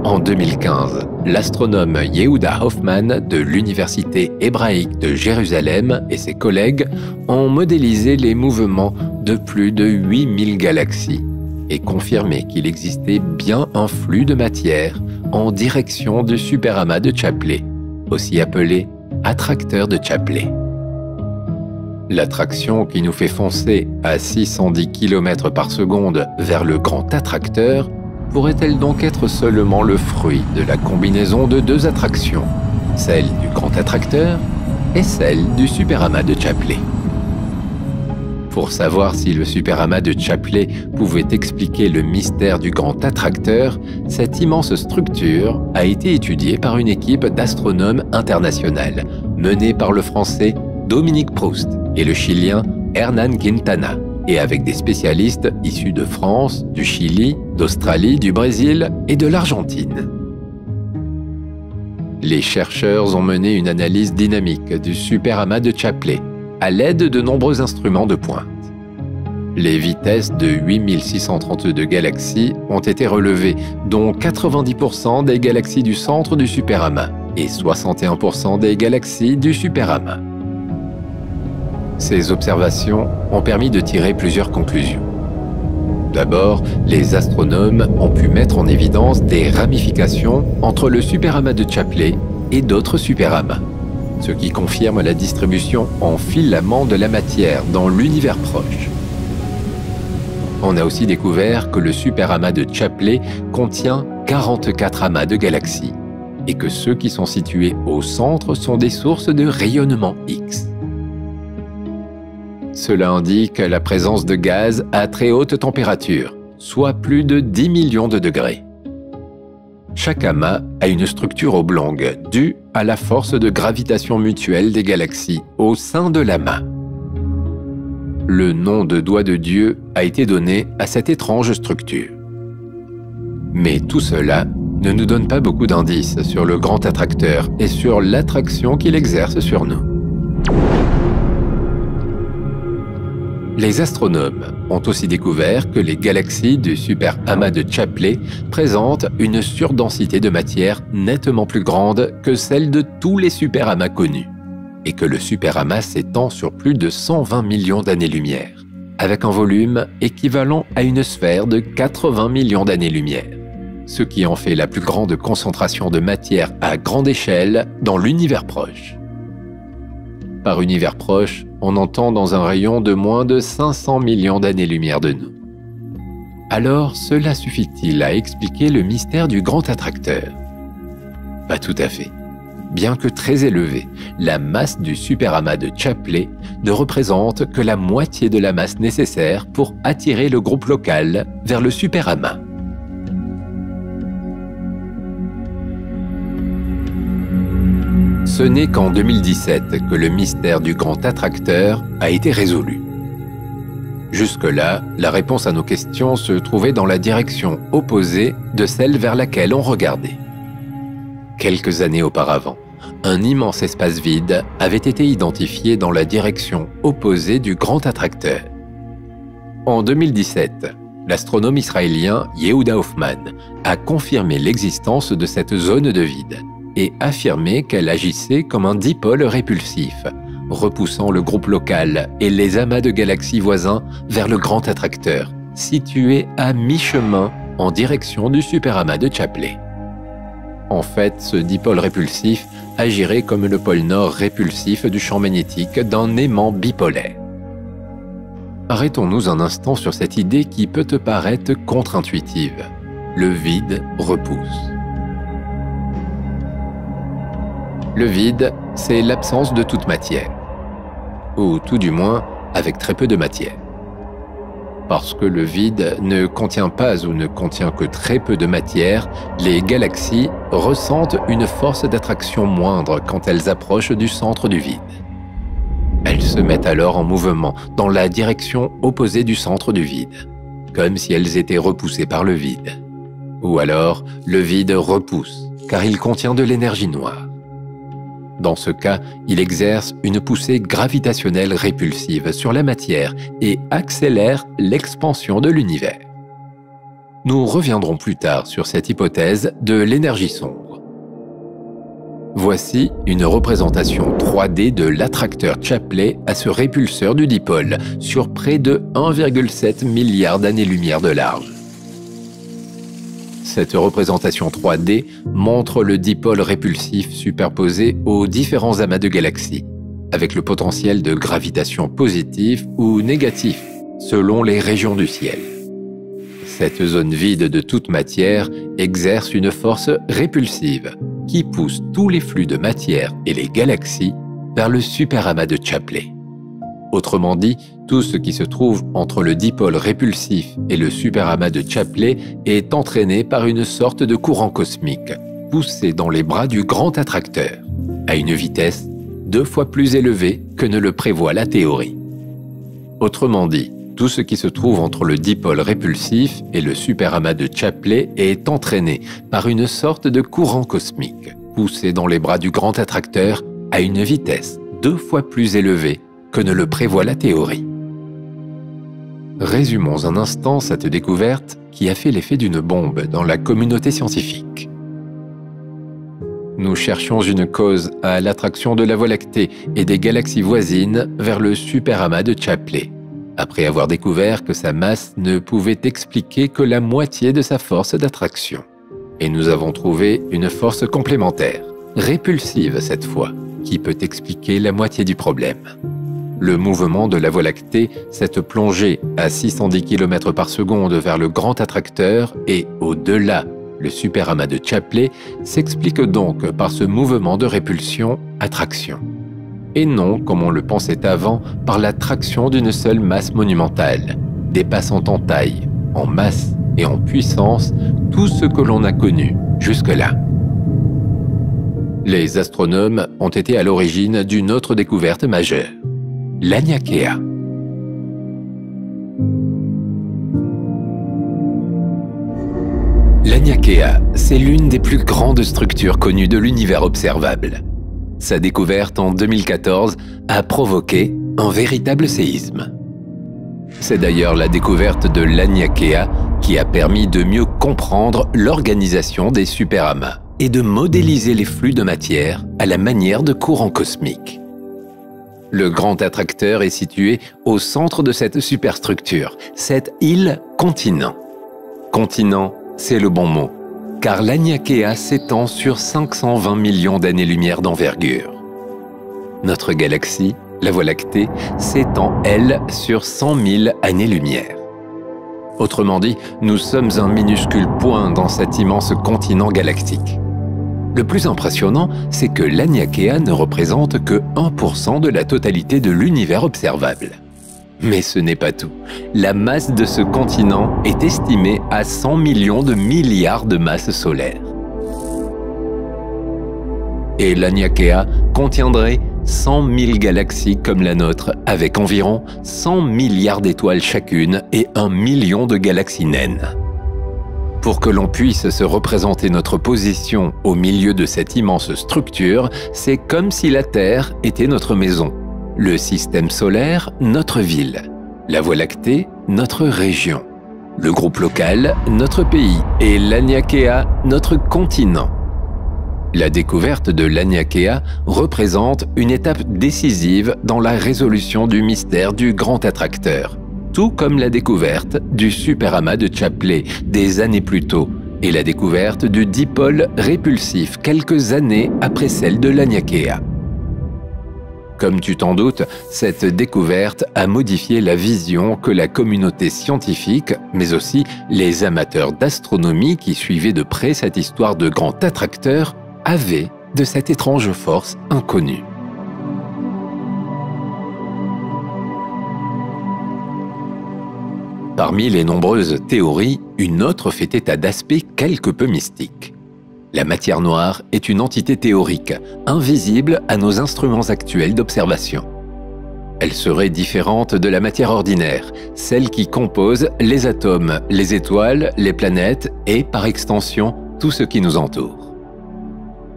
En 2015, l'astronome Yehuda Hoffman de l'Université hébraïque de Jérusalem et ses collègues ont modélisé les mouvements de plus de 8000 galaxies et confirmé qu'il existait bien un flux de matière en direction du superamas de Chapley, aussi appelé attracteur de Chapley. L'attraction qui nous fait foncer à 610 km par seconde vers le grand attracteur pourrait-elle donc être seulement le fruit de la combinaison de deux attractions, celle du grand attracteur et celle du Superamas de Chapley? Pour savoir si le Superamas de Chapley pouvait expliquer le mystère du grand attracteur, cette immense structure a été étudiée par une équipe d'astronomes internationales, menée par le Français Dominique Proust et le Chilien Hernán Quintana, et avec des spécialistes issus de France, du Chili, d'Australie, du Brésil et de l'Argentine. Les chercheurs ont mené une analyse dynamique du Superamas de Chapley, à l'aide de nombreux instruments de pointe. Les vitesses de 8632 galaxies ont été relevées, dont 90% des galaxies du centre du Superamas et 61% des galaxies du Superamas. Ces observations ont permis de tirer plusieurs conclusions. D'abord, les astronomes ont pu mettre en évidence des ramifications entre le Superamas de Chapley et d'autres Superamas, ce qui confirme la distribution en filaments de la matière dans l'univers proche. On a aussi découvert que le Superamas de Chapley contient 44 amas de galaxies et que ceux qui sont situés au centre sont des sources de rayonnement X. Cela indique la présence de gaz à très haute température, soit plus de 10 millions de degrés. Chaque amas a une structure oblongue due à la force de gravitation mutuelle des galaxies au sein de l'amas. Le nom de doigt de Dieu a été donné à cette étrange structure. Mais tout cela ne nous donne pas beaucoup d'indices sur le grand attracteur et sur l'attraction qu'il exerce sur nous. Les astronomes ont aussi découvert que les galaxies du Superamas de Chapley présentent une surdensité de matière nettement plus grande que celle de tous les superamas connus, et que le Superamas s'étend sur plus de 120 millions d'années-lumière, avec un volume équivalent à une sphère de 80 millions d'années-lumière, ce qui en fait la plus grande concentration de matière à grande échelle dans l'univers proche. Par univers proche, on entend dans un rayon de moins de 500 millions d'années-lumière de nous. Alors, cela suffit-il à expliquer le mystère du grand attracteur? Pas tout à fait. Bien que très élevée, la masse du Superamas de Chapley ne représente que la moitié de la masse nécessaire pour attirer le groupe local vers le Superamas. Ce n'est qu'en 2017 que le mystère du grand attracteur a été résolu. Jusque-là, la réponse à nos questions se trouvait dans la direction opposée de celle vers laquelle on regardait. Quelques années auparavant, un immense espace vide avait été identifié dans la direction opposée du grand attracteur. En 2017, l'astronome israélien Yehuda Hoffman a confirmé l'existence de cette zone de vide et affirmé qu'elle agissait comme un dipôle répulsif, repoussant le groupe local et les amas de galaxies voisins vers le grand attracteur, situé à mi-chemin en direction du Superamas de Chapley. En fait, ce dipôle répulsif agirait comme le pôle nord répulsif du champ magnétique d'un aimant bipolaire. Arrêtons-nous un instant sur cette idée qui peut te paraître contre-intuitive. Le vide repousse. Le vide, c'est l'absence de toute matière, ou tout du moins avec très peu de matière. Parce que le vide ne contient pas ou ne contient que très peu de matière, les galaxies ressentent une force d'attraction moindre quand elles approchent du centre du vide. Elles se mettent alors en mouvement dans la direction opposée du centre du vide, comme si elles étaient repoussées par le vide. Ou alors, le vide repousse, car il contient de l'énergie noire. Dans ce cas, il exerce une poussée gravitationnelle répulsive sur la matière et accélère l'expansion de l'univers. Nous reviendrons plus tard sur cette hypothèse de l'énergie sombre. Voici une représentation 3D de l'attracteur Chapley à ce répulseur du dipôle sur près de 1,7 milliard d'années-lumière de large. Cette représentation 3D montre le dipôle répulsif superposé aux différents amas de galaxies, avec le potentiel de gravitation positif ou négatif, selon les régions du ciel. Cette zone vide de toute matière exerce une force répulsive qui pousse tous les flux de matière et les galaxies vers le superamas de Chapley. Autrement dit, tout ce qui se trouve entre le dipôle répulsif et le superamas de Chapley est entraîné par une sorte de courant cosmique, poussé dans les bras du grand attracteur, à une vitesse 2 fois plus élevée que ne le prévoit la théorie. Autrement dit, tout ce qui se trouve entre le dipôle répulsif et le superamas de Chapley est entraîné par une sorte de courant cosmique, poussé dans les bras du grand attracteur à une vitesse 2 fois plus élevée que ne le prévoit la théorie. Résumons un instant cette découverte qui a fait l'effet d'une bombe dans la communauté scientifique. Nous cherchions une cause à l'attraction de la Voie lactée et des galaxies voisines vers le superamas de Chapley, après avoir découvert que sa masse ne pouvait expliquer que la moitié de sa force d'attraction. Et nous avons trouvé une force complémentaire, répulsive cette fois, qui peut expliquer la moitié du problème. Le mouvement de la Voie lactée, cette plongée à 610 km par seconde vers le grand attracteur et au-delà, le superamas de Chapley, s'explique donc par ce mouvement de répulsion-attraction. Et non, comme on le pensait avant, par l'attraction d'une seule masse monumentale, dépassant en taille, en masse et en puissance tout ce que l'on a connu jusque-là. Les astronomes ont été à l'origine d'une autre découverte majeure, l'Aniakea. L'Aniakea, c'est l'une des plus grandes structures connues de l'univers observable. Sa découverte en 2014 a provoqué un véritable séisme. C'est d'ailleurs la découverte de l'Aniakea qui a permis de mieux comprendre l'organisation des superamas et de modéliser les flux de matière à la manière de courants cosmiques. Le grand attracteur est situé au centre de cette superstructure, cette île-continent. Continent, c'est le bon mot, car l'Aniakea s'étend sur 520 millions d'années-lumière d'envergure. Notre galaxie, la Voie lactée, s'étend, elle, sur 100 000 années-lumière. Autrement dit, nous sommes un minuscule point dans cet immense continent galactique. Le plus impressionnant, c'est que l'Aniakea ne représente que 1% de la totalité de l'univers observable. Mais ce n'est pas tout. La masse de ce continent est estimée à 100 millions de milliards de masses solaires. Et l'Aniakea contiendrait 100 000 galaxies comme la nôtre, avec environ 100 milliards d'étoiles chacune et 1 million de galaxies naines. Pour que l'on puisse se représenter notre position au milieu de cette immense structure, c'est comme si la Terre était notre maison. Le système solaire, notre ville. La Voie lactée, notre région. Le groupe local, notre pays. Et l'Aniakea, notre continent. La découverte de l'Aniakea représente une étape décisive dans la résolution du mystère du grand attracteur, tout comme la découverte du superamas de Chapley des années plus tôt et la découverte du dipôle répulsif quelques années après celle de l'Aniakea. Comme tu t'en doutes, cette découverte a modifié la vision que la communauté scientifique, mais aussi les amateurs d'astronomie qui suivaient de près cette histoire de grand attracteur, avaient de cette étrange force inconnue. Parmi les nombreuses théories, une autre fait état d'aspects quelque peu mystiques. La matière noire est une entité théorique, invisible à nos instruments actuels d'observation. Elle serait différente de la matière ordinaire, celle qui compose les atomes, les étoiles, les planètes et, par extension, tout ce qui nous entoure.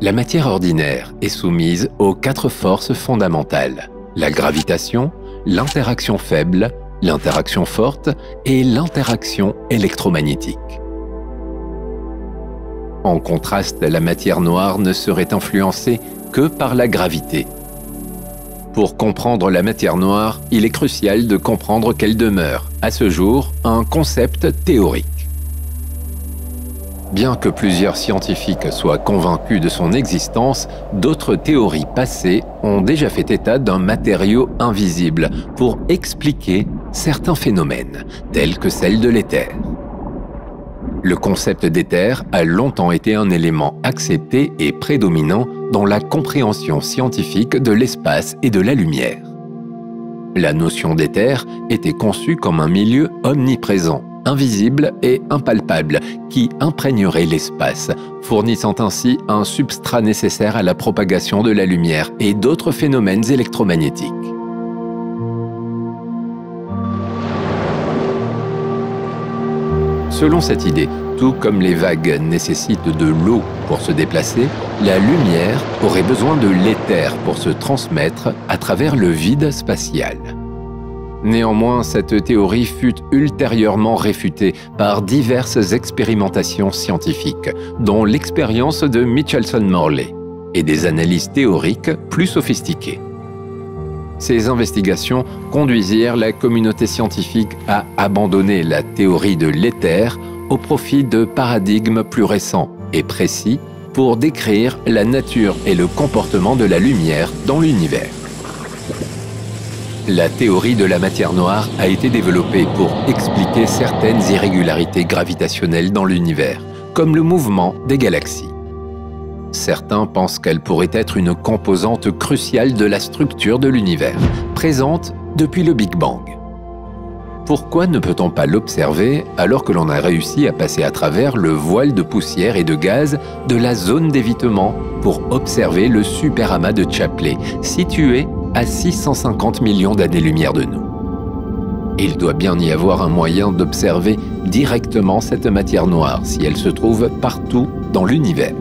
La matière ordinaire est soumise aux 4 forces fondamentales, la gravitation, l'interaction faible, l'interaction forte et l'interaction électromagnétique. En contraste, la matière noire ne serait influencée que par la gravité. Pour comprendre la matière noire, il est crucial de comprendre qu'elle demeure, à ce jour, un concept théorique. Bien que plusieurs scientifiques soient convaincus de son existence, d'autres théories passées ont déjà fait état d'un matériau invisible pour expliquer certains phénomènes, tels que celle de l'éther. Le concept d'éther a longtemps été un élément accepté et prédominant dans la compréhension scientifique de l'espace et de la lumière. La notion d'éther était conçue comme un milieu omniprésent, invisible et impalpable, qui imprégnerait l'espace, fournissant ainsi un substrat nécessaire à la propagation de la lumière et d'autres phénomènes électromagnétiques. Selon cette idée, tout comme les vagues nécessitent de l'eau pour se déplacer, la lumière aurait besoin de l'éther pour se transmettre à travers le vide spatial. Néanmoins, cette théorie fut ultérieurement réfutée par diverses expérimentations scientifiques, dont l'expérience de Michelson-Morley, et des analyses théoriques plus sophistiquées. Ces investigations conduisirent la communauté scientifique à abandonner la théorie de l'éther au profit de paradigmes plus récents et précis pour décrire la nature et le comportement de la lumière dans l'univers. La théorie de la matière noire a été développée pour expliquer certaines irrégularités gravitationnelles dans l'univers, comme le mouvement des galaxies. Certains pensent qu'elle pourrait être une composante cruciale de la structure de l'univers, présente depuis le Big Bang. Pourquoi ne peut-on pas l'observer alors que l'on a réussi à passer à travers le voile de poussière et de gaz de la zone d'évitement pour observer le superamas de Shapley, situé à 650 millions d'années-lumière de nous? Il doit bien y avoir un moyen d'observer directement cette matière noire si elle se trouve partout dans l'univers.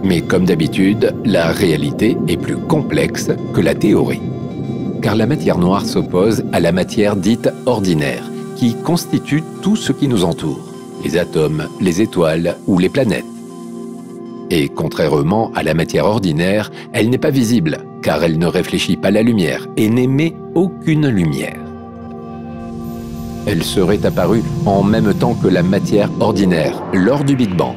Mais comme d'habitude, la réalité est plus complexe que la théorie. Car la matière noire s'oppose à la matière dite ordinaire, qui constitue tout ce qui nous entoure, les atomes, les étoiles ou les planètes. Et contrairement à la matière ordinaire, elle n'est pas visible, car elle ne réfléchit pas la lumière et n'émet aucune lumière. Elle serait apparue en même temps que la matière ordinaire, lors du Big Bang.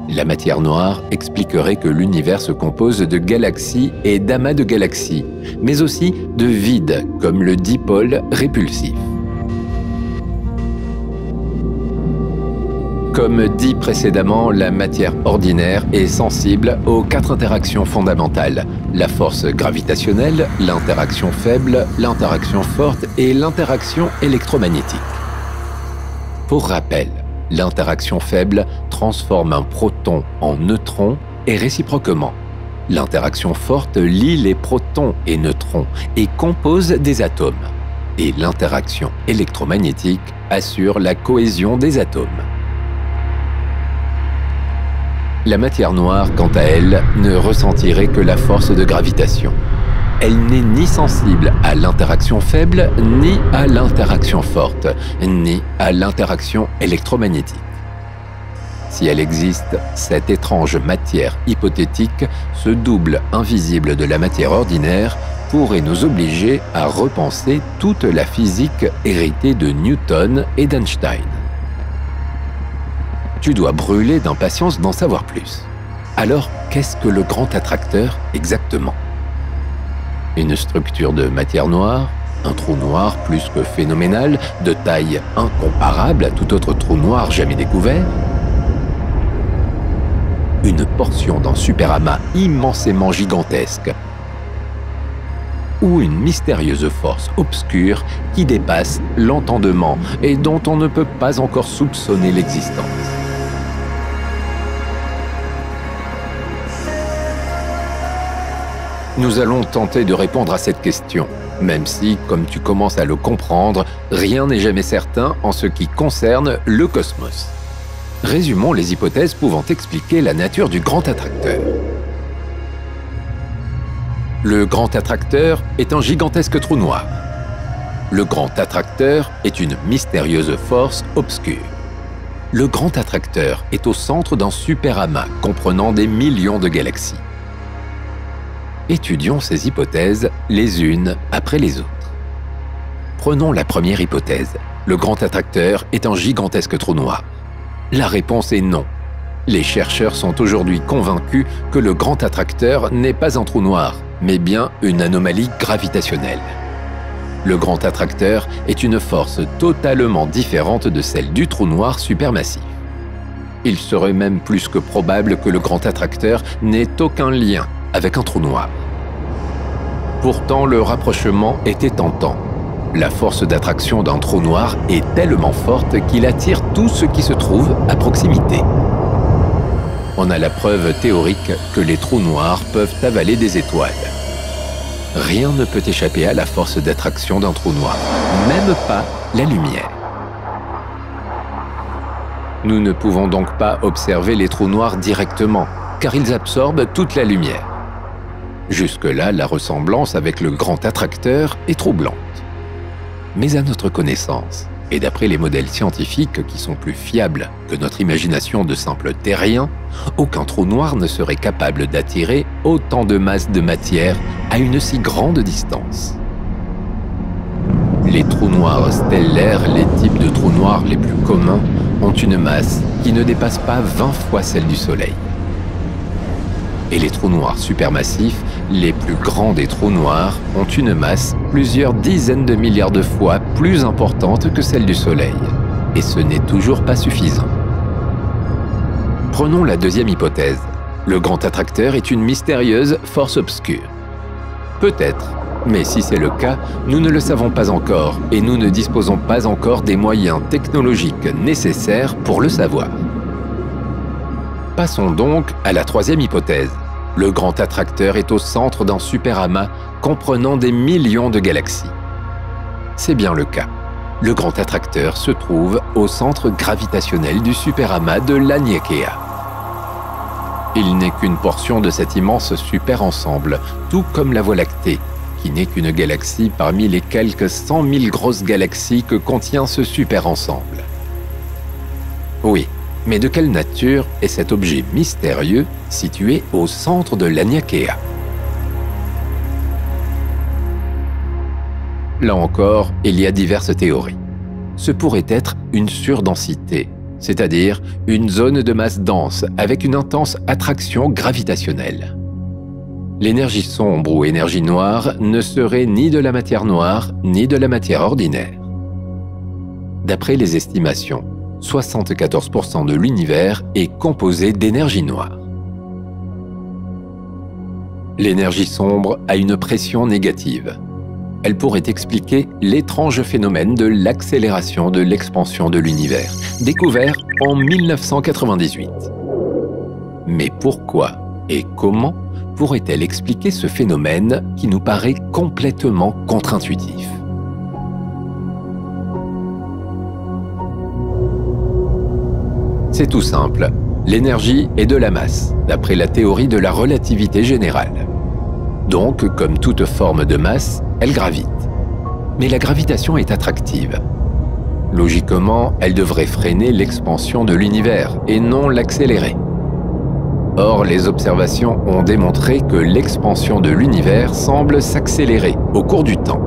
La matière noire expliquerait que l'univers se compose de galaxies et d'amas de galaxies, mais aussi de vides, comme le dipôle répulsif. Comme dit précédemment, la matière ordinaire est sensible aux 4 interactions fondamentales: la force gravitationnelle, l'interaction faible, l'interaction forte et l'interaction électromagnétique. Pour rappel, l'interaction faible transforme un proton en neutron et réciproquement. L'interaction forte lie les protons et neutrons et compose des atomes. Et l'interaction électromagnétique assure la cohésion des atomes. La matière noire, quant à elle, ne ressentirait que la force de gravitation. Elle n'est ni sensible à l'interaction faible, ni à l'interaction forte, ni à l'interaction électromagnétique. Si elle existe, cette étrange matière hypothétique, ce double invisible de la matière ordinaire, pourrait nous obliger à repenser toute la physique héritée de Newton et d'Einstein. Tu dois brûler d'impatience d'en savoir plus. Alors, qu'est-ce que le grand attracteur exactement? Une structure de matière noire, un trou noir plus que phénoménal, de taille incomparable à tout autre trou noir jamais découvert? Une portion d'un superamas immensément gigantesque? Ou une mystérieuse force obscure qui dépasse l'entendement et dont on ne peut pas encore soupçonner l'existence? Nous allons tenter de répondre à cette question, même si, comme tu commences à le comprendre, rien n'est jamais certain en ce qui concerne le cosmos. Résumons les hypothèses pouvant expliquer la nature du grand attracteur. Le grand attracteur est un gigantesque trou noir. Le grand attracteur est une mystérieuse force obscure. Le grand attracteur est au centre d'un superamas comprenant des millions de galaxies. Étudions ces hypothèses les unes après les autres. Prenons la première hypothèse. Le grand attracteur est un gigantesque trou noir. La réponse est non. Les chercheurs sont aujourd'hui convaincus que le grand attracteur n'est pas un trou noir, mais bien une anomalie gravitationnelle. Le grand attracteur est une force totalement différente de celle du trou noir supermassif. Il serait même plus que probable que le grand attracteur n'ait aucun lien avec un trou noir. Pourtant, le rapprochement était tentant. La force d'attraction d'un trou noir est tellement forte qu'il attire tout ce qui se trouve à proximité. On a la preuve théorique que les trous noirs peuvent avaler des étoiles. Rien ne peut échapper à la force d'attraction d'un trou noir, même pas la lumière. Nous ne pouvons donc pas observer les trous noirs directement, car ils absorbent toute la lumière. Jusque-là, la ressemblance avec le grand attracteur est troublante. Mais à notre connaissance, et d'après les modèles scientifiques qui sont plus fiables que notre imagination de simples terriens, aucun trou noir ne serait capable d'attirer autant de masse de matière à une si grande distance. Les trous noirs stellaires, les types de trous noirs les plus communs, ont une masse qui ne dépasse pas 20 fois celle du Soleil. Et les trous noirs supermassifs, les plus grands des trous noirs, ont une masse plusieurs dizaines de milliards de fois plus importante que celle du Soleil. Et ce n'est toujours pas suffisant. Prenons la deuxième hypothèse. Le grand attracteur est une mystérieuse force obscure. Peut-être, mais si c'est le cas, nous ne le savons pas encore et nous ne disposons pas encore des moyens technologiques nécessaires pour le savoir. Passons donc à la troisième hypothèse. Le grand attracteur est au centre d'un superamas comprenant des millions de galaxies. C'est bien le cas. Le grand attracteur se trouve au centre gravitationnel du superamas de Laniakea. Il n'est qu'une portion de cet immense super-ensemble, tout comme la Voie lactée, qui n'est qu'une galaxie parmi les quelques 100 000 grosses galaxies que contient ce super-ensemble. Oui. Mais de quelle nature est cet objet mystérieux situé au centre de Laniakea? Là encore, il y a diverses théories. Ce pourrait être une surdensité, c'est-à-dire une zone de masse dense avec une intense attraction gravitationnelle. L'énergie sombre ou énergie noire ne serait ni de la matière noire ni de la matière ordinaire. D'après les estimations, 74% de l'univers est composé d'énergie noire. L'énergie sombre a une pression négative. Elle pourrait expliquer l'étrange phénomène de l'accélération de l'expansion de l'univers, découvert en 1998. Mais pourquoi et comment pourrait-elle expliquer ce phénomène qui nous paraît complètement contre-intuitif ? C'est tout simple. L'énergie est de la masse, d'après la théorie de la relativité générale. Donc, comme toute forme de masse, elle gravite. Mais la gravitation est attractive. Logiquement, elle devrait freiner l'expansion de l'univers et non l'accélérer. Or, les observations ont démontré que l'expansion de l'univers semble s'accélérer au cours du temps.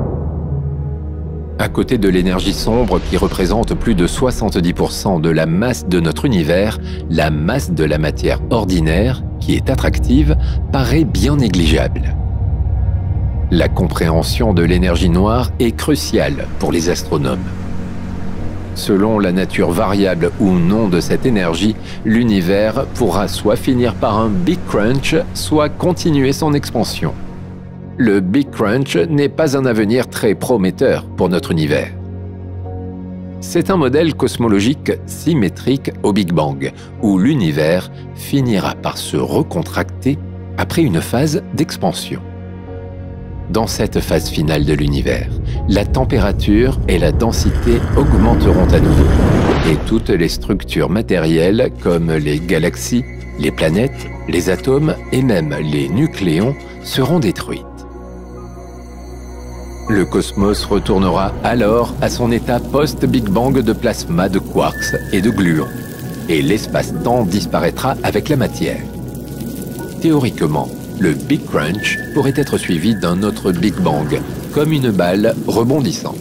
À côté de l'énergie sombre qui représente plus de 70% de la masse de notre univers, la masse de la matière ordinaire, qui est attractive, paraît bien négligeable. La compréhension de l'énergie noire est cruciale pour les astronomes. Selon la nature variable ou non de cette énergie, l'univers pourra soit finir par un Big Crunch, soit continuer son expansion. Le Big Crunch n'est pas un avenir très prometteur pour notre univers. C'est un modèle cosmologique symétrique au Big Bang, où l'univers finira par se recontracter après une phase d'expansion. Dans cette phase finale de l'univers, la température et la densité augmenteront à nouveau, et toutes les structures matérielles comme les galaxies, les planètes, les atomes et même les nucléons seront détruites. Le cosmos retournera alors à son état post-Big Bang de plasma de quarks et de gluons, et l'espace-temps disparaîtra avec la matière. Théoriquement, le Big Crunch pourrait être suivi d'un autre Big Bang, comme une balle rebondissante.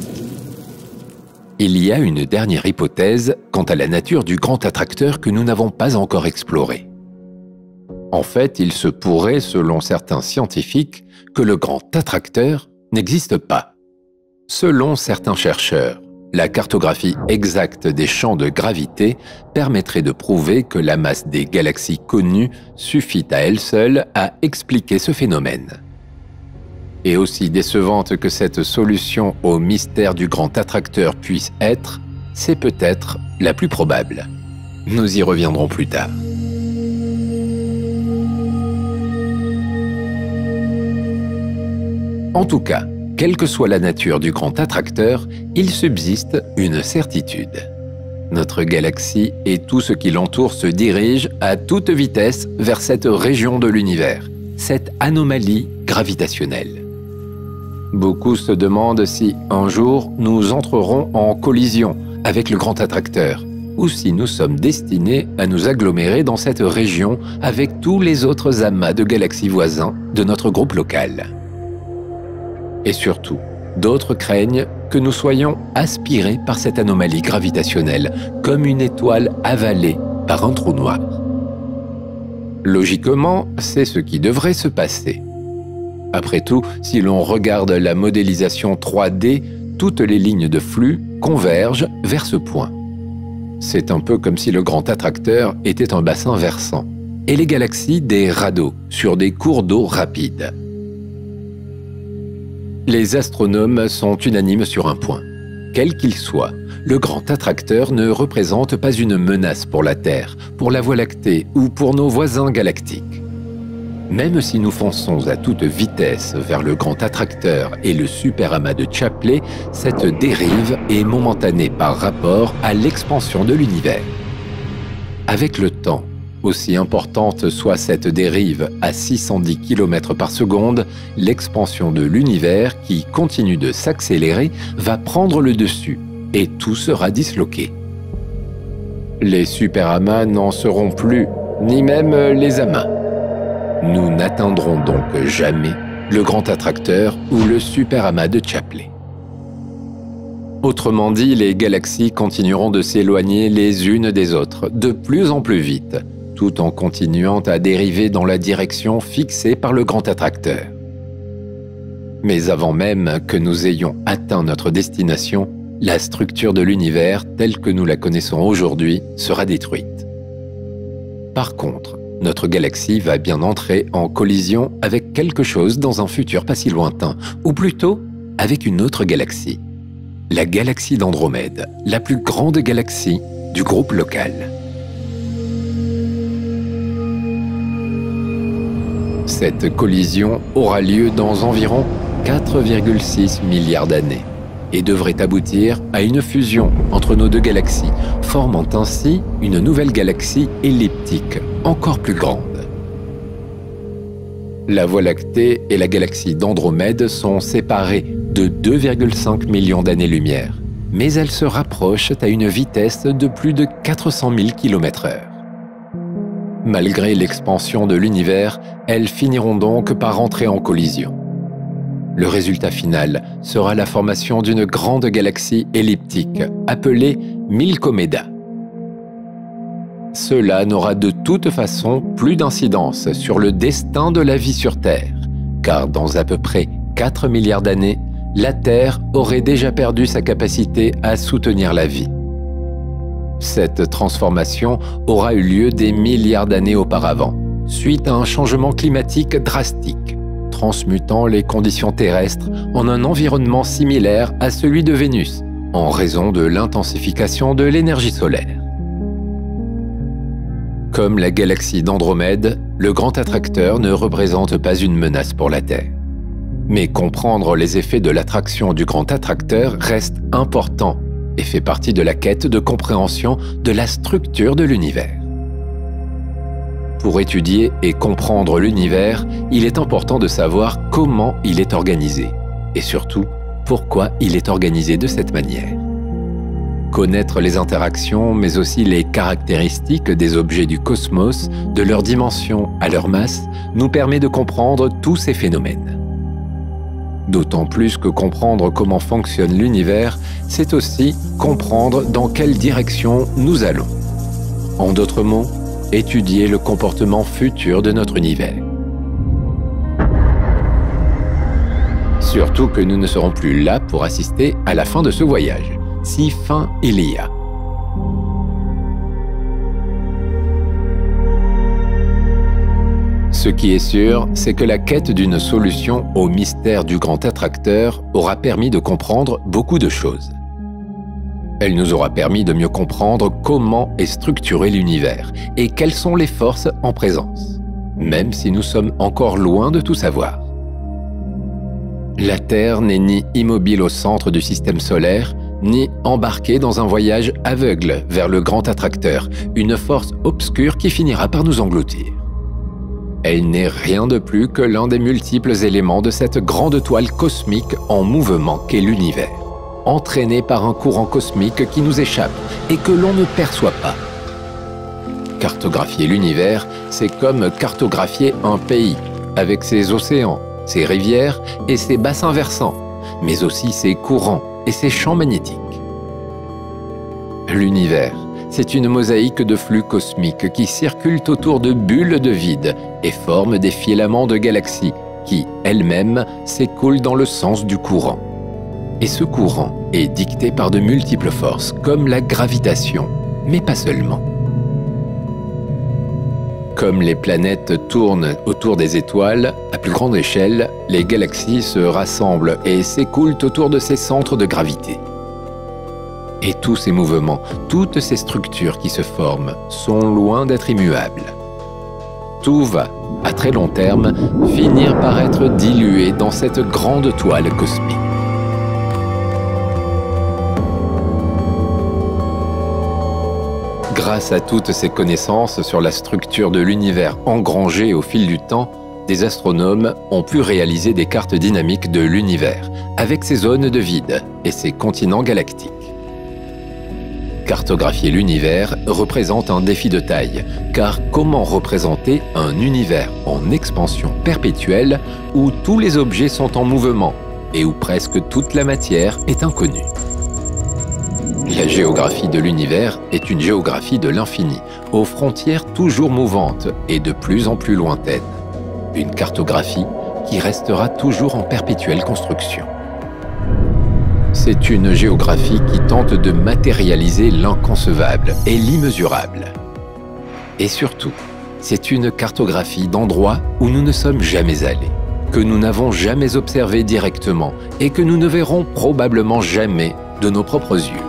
il y a une dernière hypothèse quant à la nature du grand attracteur que nous n'avons pas encore explorée. En fait, il se pourrait, selon certains scientifiques, que le grand attracteur n'existe pas. Selon certains chercheurs, la cartographie exacte des champs de gravité permettrait de prouver que la masse des galaxies connues suffit à elle seule à expliquer ce phénomène. Et aussi décevante que cette solution au mystère du grand attracteur puisse être, c'est peut-être la plus probable. Nous y reviendrons plus tard. En tout cas, quelle que soit la nature du grand attracteur, il subsiste une certitude. Notre galaxie et tout ce qui l'entoure se dirigent à toute vitesse vers cette région de l'univers, cette anomalie gravitationnelle. Beaucoup se demandent si, un jour, nous entrerons en collision avec le grand attracteur, ou si nous sommes destinés à nous agglomérer dans cette région avec tous les autres amas de galaxies voisins de notre groupe local. Et surtout, d'autres craignent que nous soyons aspirés par cette anomalie gravitationnelle, comme une étoile avalée par un trou noir. Logiquement, c'est ce qui devrait se passer. Après tout, si l'on regarde la modélisation 3D, toutes les lignes de flux convergent vers ce point. C'est un peu comme si le grand attracteur était un bassin versant, et les galaxies des radeaux sur des cours d'eau rapides. Les astronomes sont unanimes sur un point. Quel qu'il soit, le grand attracteur ne représente pas une menace pour la Terre, pour la Voie lactée ou pour nos voisins galactiques. Même si nous fonçons à toute vitesse vers le grand attracteur et le superamas de Shapley, cette dérive est momentanée par rapport à l'expansion de l'univers. Avec le temps, aussi importante soit cette dérive à 610 km par seconde, l'expansion de l'univers qui continue de s'accélérer va prendre le dessus et tout sera disloqué. Les superamas n'en seront plus, ni même les amas. Nous n'atteindrons donc jamais le grand attracteur ou le superamas de Shapley. Autrement dit, les galaxies continueront de s'éloigner les unes des autres de plus en plus vite, tout en continuant à dériver dans la direction fixée par le grand attracteur. Mais avant même que nous ayons atteint notre destination, la structure de l'univers telle que nous la connaissons aujourd'hui sera détruite. Par contre, notre galaxie va bien entrer en collision avec quelque chose dans un futur pas si lointain, ou plutôt avec une autre galaxie. La galaxie d'Andromède, la plus grande galaxie du groupe local. Cette collision aura lieu dans environ 4,6 milliards d'années et devrait aboutir à une fusion entre nos deux galaxies, formant ainsi une nouvelle galaxie elliptique, encore plus grande. La Voie lactée et la galaxie d'Andromède sont séparées de 2,5 millions d'années-lumière, mais elles se rapprochent à une vitesse de plus de 400 000 km/h. Malgré l'expansion de l'univers, elles finiront donc par entrer en collision. Le résultat final sera la formation d'une grande galaxie elliptique appelée Milkomeda. Cela n'aura de toute façon plus d'incidence sur le destin de la vie sur Terre, car dans à peu près 4 milliards d'années, la Terre aurait déjà perdu sa capacité à soutenir la vie. Cette transformation aura eu lieu des milliards d'années auparavant, suite à un changement climatique drastique, transmutant les conditions terrestres en un environnement similaire à celui de Vénus, en raison de l'intensification de l'énergie solaire. Comme la galaxie d'Andromède, le grand attracteur ne représente pas une menace pour la Terre. Mais comprendre les effets de l'attraction du grand attracteur reste important et fait partie de la quête de compréhension de la structure de l'univers. Pour étudier et comprendre l'univers, il est important de savoir comment il est organisé et surtout pourquoi il est organisé de cette manière. Connaître les interactions, mais aussi les caractéristiques des objets du cosmos, de leur dimension à leur masse, nous permet de comprendre tous ces phénomènes. D'autant plus que comprendre comment fonctionne l'univers, c'est aussi comprendre dans quelle direction nous allons. En d'autres mots, étudier le comportement futur de notre univers. Surtout que nous ne serons plus là pour assister à la fin de ce voyage, si fin il y a. Ce qui est sûr, c'est que la quête d'une solution au mystère du grand attracteur aura permis de comprendre beaucoup de choses. Elle nous aura permis de mieux comprendre comment est structuré l'univers et quelles sont les forces en présence, même si nous sommes encore loin de tout savoir. La Terre n'est ni immobile au centre du système solaire, ni embarquée dans un voyage aveugle vers le grand attracteur, une force obscure qui finira par nous engloutir. Elle n'est rien de plus que l'un des multiples éléments de cette grande toile cosmique en mouvement qu'est l'univers, entraîné par un courant cosmique qui nous échappe et que l'on ne perçoit pas. Cartographier l'univers, c'est comme cartographier un pays, avec ses océans, ses rivières et ses bassins versants, mais aussi ses courants et ses champs magnétiques. L'univers, c'est une mosaïque de flux cosmiques qui circulent autour de bulles de vide et forment des filaments de galaxies qui, elles-mêmes, s'écoulent dans le sens du courant. Et ce courant est dicté par de multiples forces, comme la gravitation, mais pas seulement. Comme les planètes tournent autour des étoiles, à plus grande échelle, les galaxies se rassemblent et s'écoulent autour de ces centres de gravité. Et tous ces mouvements, toutes ces structures qui se forment, sont loin d'être immuables. Tout va, à très long terme, finir par être dilué dans cette grande toile cosmique. Grâce à toutes ces connaissances sur la structure de l'univers engrangée au fil du temps, des astronomes ont pu réaliser des cartes dynamiques de l'univers, avec ses zones de vide et ses continents galactiques. Cartographier l'univers représente un défi de taille, car comment représenter un univers en expansion perpétuelle où tous les objets sont en mouvement et où presque toute la matière est inconnue? La géographie de l'univers est une géographie de l'infini, aux frontières toujours mouvantes et de plus en plus lointaines. Une cartographie qui restera toujours en perpétuelle construction. C'est une géographie qui tente de matérialiser l'inconcevable et l'immesurable. Et surtout, c'est une cartographie d'endroits où nous ne sommes jamais allés, que nous n'avons jamais observés directement et que nous ne verrons probablement jamais de nos propres yeux.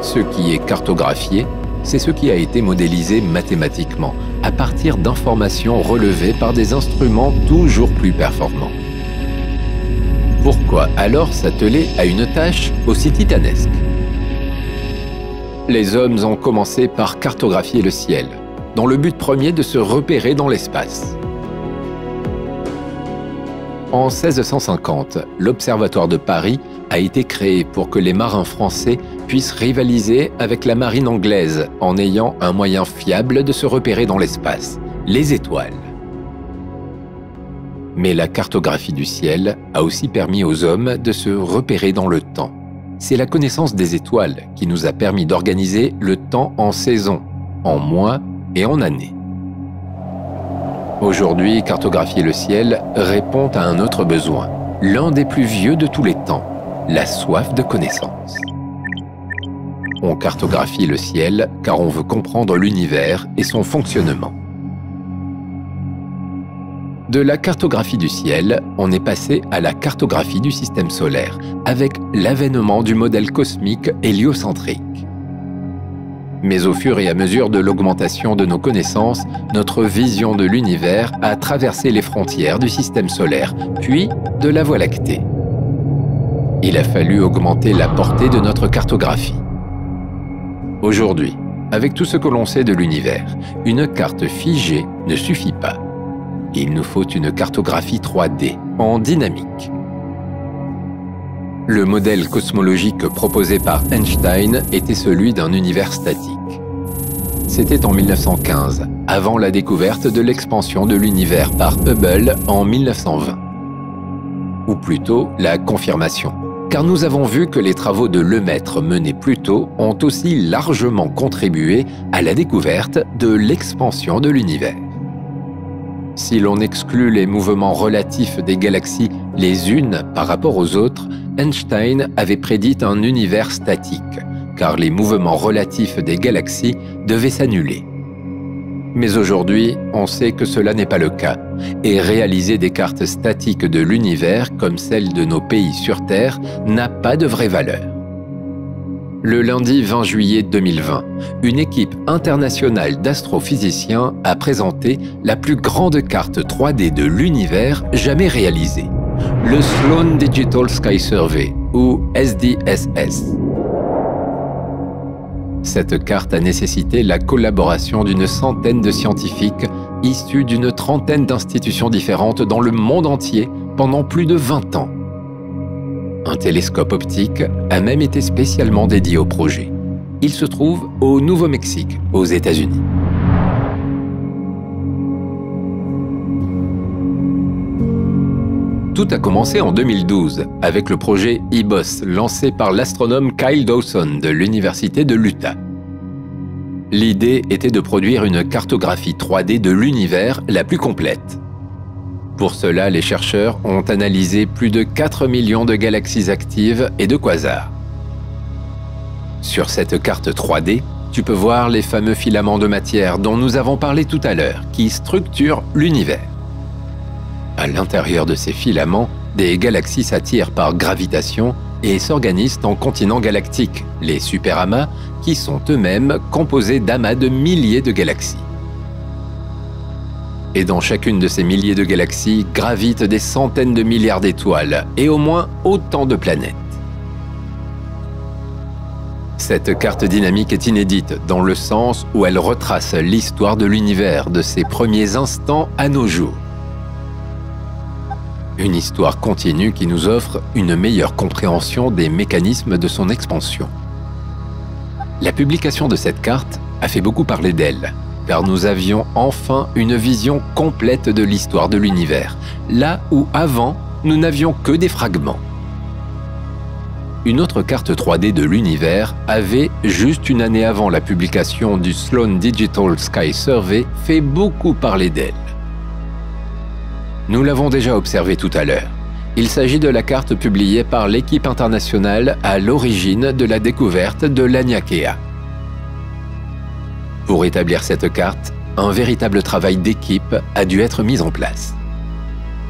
Ce qui est cartographié, c'est ce qui a été modélisé mathématiquement, à partir d'informations relevées par des instruments toujours plus performants. Pourquoi alors s'atteler à une tâche aussi titanesque? Les hommes ont commencé par cartographier le ciel, dans le but premier de se repérer dans l'espace. En 1650, l'Observatoire de Paris a été créé pour que les marins français puissent rivaliser avec la marine anglaise en ayant un moyen fiable de se repérer dans l'espace, les étoiles. Mais la cartographie du ciel a aussi permis aux hommes de se repérer dans le temps. C'est la connaissance des étoiles qui nous a permis d'organiser le temps en saisons, en mois et en années. Aujourd'hui, cartographier le ciel répond à un autre besoin, l'un des plus vieux de tous les temps, la soif de connaissance. On cartographie le ciel car on veut comprendre l'univers et son fonctionnement. De la cartographie du ciel, on est passé à la cartographie du système solaire, avec l'avènement du modèle cosmique héliocentrique. Mais au fur et à mesure de l'augmentation de nos connaissances, notre vision de l'univers a traversé les frontières du système solaire, puis de la Voie lactée. Il a fallu augmenter la portée de notre cartographie. Aujourd'hui, avec tout ce que l'on sait de l'univers, une carte figée ne suffit pas. Il nous faut une cartographie 3D, en dynamique. Le modèle cosmologique proposé par Einstein était celui d'un univers statique. C'était en 1915, avant la découverte de l'expansion de l'univers par Hubble en 1920. Ou plutôt la confirmation, car nous avons vu que les travaux de Lemaître menés plus tôt ont aussi largement contribué à la découverte de l'expansion de l'univers. Si l'on exclut les mouvements relatifs des galaxies les unes par rapport aux autres, Einstein avait prédit un univers statique, car les mouvements relatifs des galaxies devaient s'annuler. Mais aujourd'hui, on sait que cela n'est pas le cas, et réaliser des cartes statiques de l'univers comme celles de nos pays sur Terre n'a pas de vraie valeur. Le lundi 20 juillet 2020, une équipe internationale d'astrophysiciens a présenté la plus grande carte 3D de l'univers jamais réalisée, le Sloan Digital Sky Survey, ou SDSS. Cette carte a nécessité la collaboration d'une centaine de scientifiques issus d'une trentaine d'institutions différentes dans le monde entier pendant plus de 20 ans. Un télescope optique a même été spécialement dédié au projet. Il se trouve au Nouveau-Mexique, aux États-Unis. Tout a commencé en 2012 avec le projet eBOSS lancé par l'astronome Kyle Dawson de l'Université de l'Utah. L'idée était de produire une cartographie 3D de l'univers la plus complète. Pour cela, les chercheurs ont analysé plus de 4 millions de galaxies actives et de quasars. Sur cette carte 3D, tu peux voir les fameux filaments de matière dont nous avons parlé tout à l'heure, qui structurent l'univers. À l'intérieur de ces filaments, des galaxies s'attirent par gravitation et s'organisent en continents galactiques, les superamas, qui sont eux-mêmes composés d'amas de milliers de galaxies. Et dans chacune de ces milliers de galaxies gravitent des centaines de milliards d'étoiles et au moins autant de planètes. Cette carte dynamique est inédite dans le sens où elle retrace l'histoire de l'univers de ses premiers instants à nos jours. Une histoire continue qui nous offre une meilleure compréhension des mécanismes de son expansion. La publication de cette carte a fait beaucoup parler d'elle, car nous avions enfin une vision complète de l'histoire de l'univers, là où avant, nous n'avions que des fragments. Une autre carte 3D de l'univers avait, juste une année avant la publication du Sloan Digital Sky Survey, fait beaucoup parler d'elle. Nous l'avons déjà observé tout à l'heure. Il s'agit de la carte publiée par l'équipe internationale à l'origine de la découverte de l'Aniakea. Pour établir cette carte, un véritable travail d'équipe a dû être mis en place.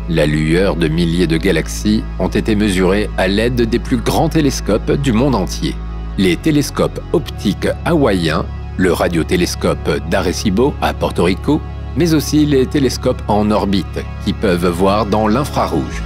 La lueur de milliers de galaxies ont été mesurées à l'aide des plus grands télescopes du monde entier. Les télescopes optiques hawaïens, le radiotélescope d'Arecibo à Porto Rico, mais aussi les télescopes en orbite qui peuvent voir dans l'infrarouge.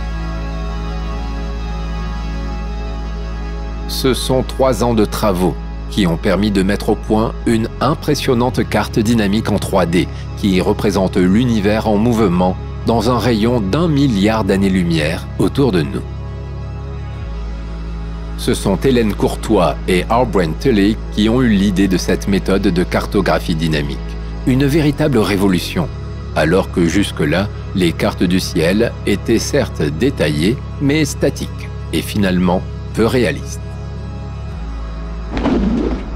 Ce sont 3 ans de travaux qui ont permis de mettre au point une impressionnante carte dynamique en 3D qui représente l'univers en mouvement dans un rayon d'1 milliard d'années-lumière autour de nous. Ce sont Hélène Courtois et Aubrey Tully qui ont eu l'idée de cette méthode de cartographie dynamique. Une véritable révolution, alors que jusque-là, les cartes du ciel étaient certes détaillées, mais statiques, et finalement peu réalistes.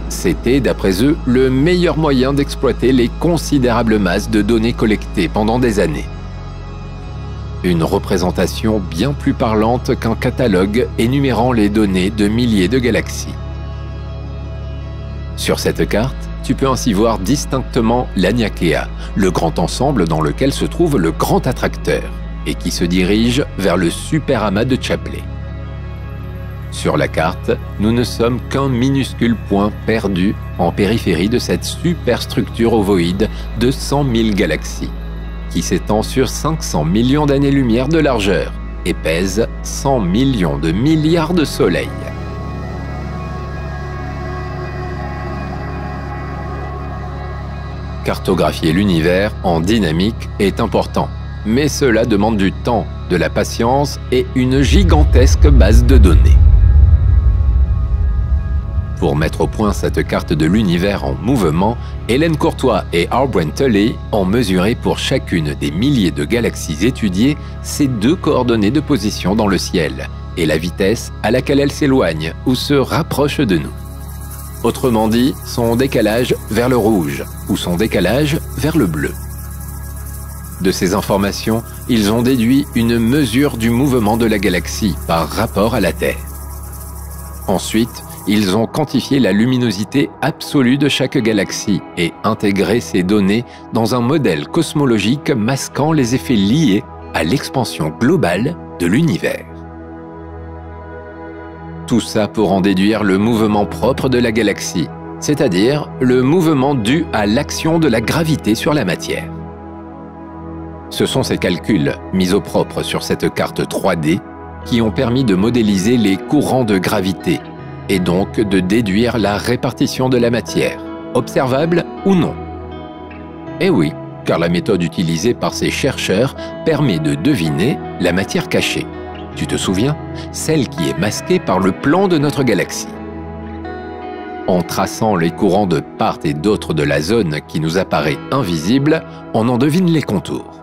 C'était, d'après eux, le meilleur moyen d'exploiter les considérables masses de données collectées pendant des années. Une représentation bien plus parlante qu'un catalogue énumérant les données de milliers de galaxies. Sur cette carte, tu peux ainsi voir distinctement l'Aniakea, le grand ensemble dans lequel se trouve le grand attracteur et qui se dirige vers le superamas de Shapley. Sur la carte, nous ne sommes qu'un minuscule point perdu en périphérie de cette superstructure ovoïde de 100 000 galaxies, qui s'étend sur 500 millions d'années-lumière de largeur et pèse 100 millions de milliards de soleils. Cartographier l'univers en dynamique est important, mais cela demande du temps, de la patience et une gigantesque base de données. Pour mettre au point cette carte de l'univers en mouvement, Hélène Courtois et R. Brent Tully ont mesuré pour chacune des milliers de galaxies étudiées ces deux coordonnées de position dans le ciel et la vitesse à laquelle elles s'éloignent ou se rapprochent de nous. Autrement dit, son décalage vers le rouge ou son décalage vers le bleu. De ces informations, ils ont déduit une mesure du mouvement de la galaxie par rapport à la Terre. Ensuite, ils ont quantifié la luminosité absolue de chaque galaxie et intégré ces données dans un modèle cosmologique masquant les effets liés à l'expansion globale de l'univers. Tout ça pour en déduire le mouvement propre de la galaxie, c'est-à-dire le mouvement dû à l'action de la gravité sur la matière. Ce sont ces calculs mis au propre sur cette carte 3D qui ont permis de modéliser les courants de gravité et donc de déduire la répartition de la matière, observable ou non. Eh oui, car la méthode utilisée par ces chercheurs permet de deviner la matière cachée. Tu te souviens? Celle qui est masquée par le plan de notre galaxie. En traçant les courants de part et d'autre de la zone qui nous apparaît invisible, on en devine les contours.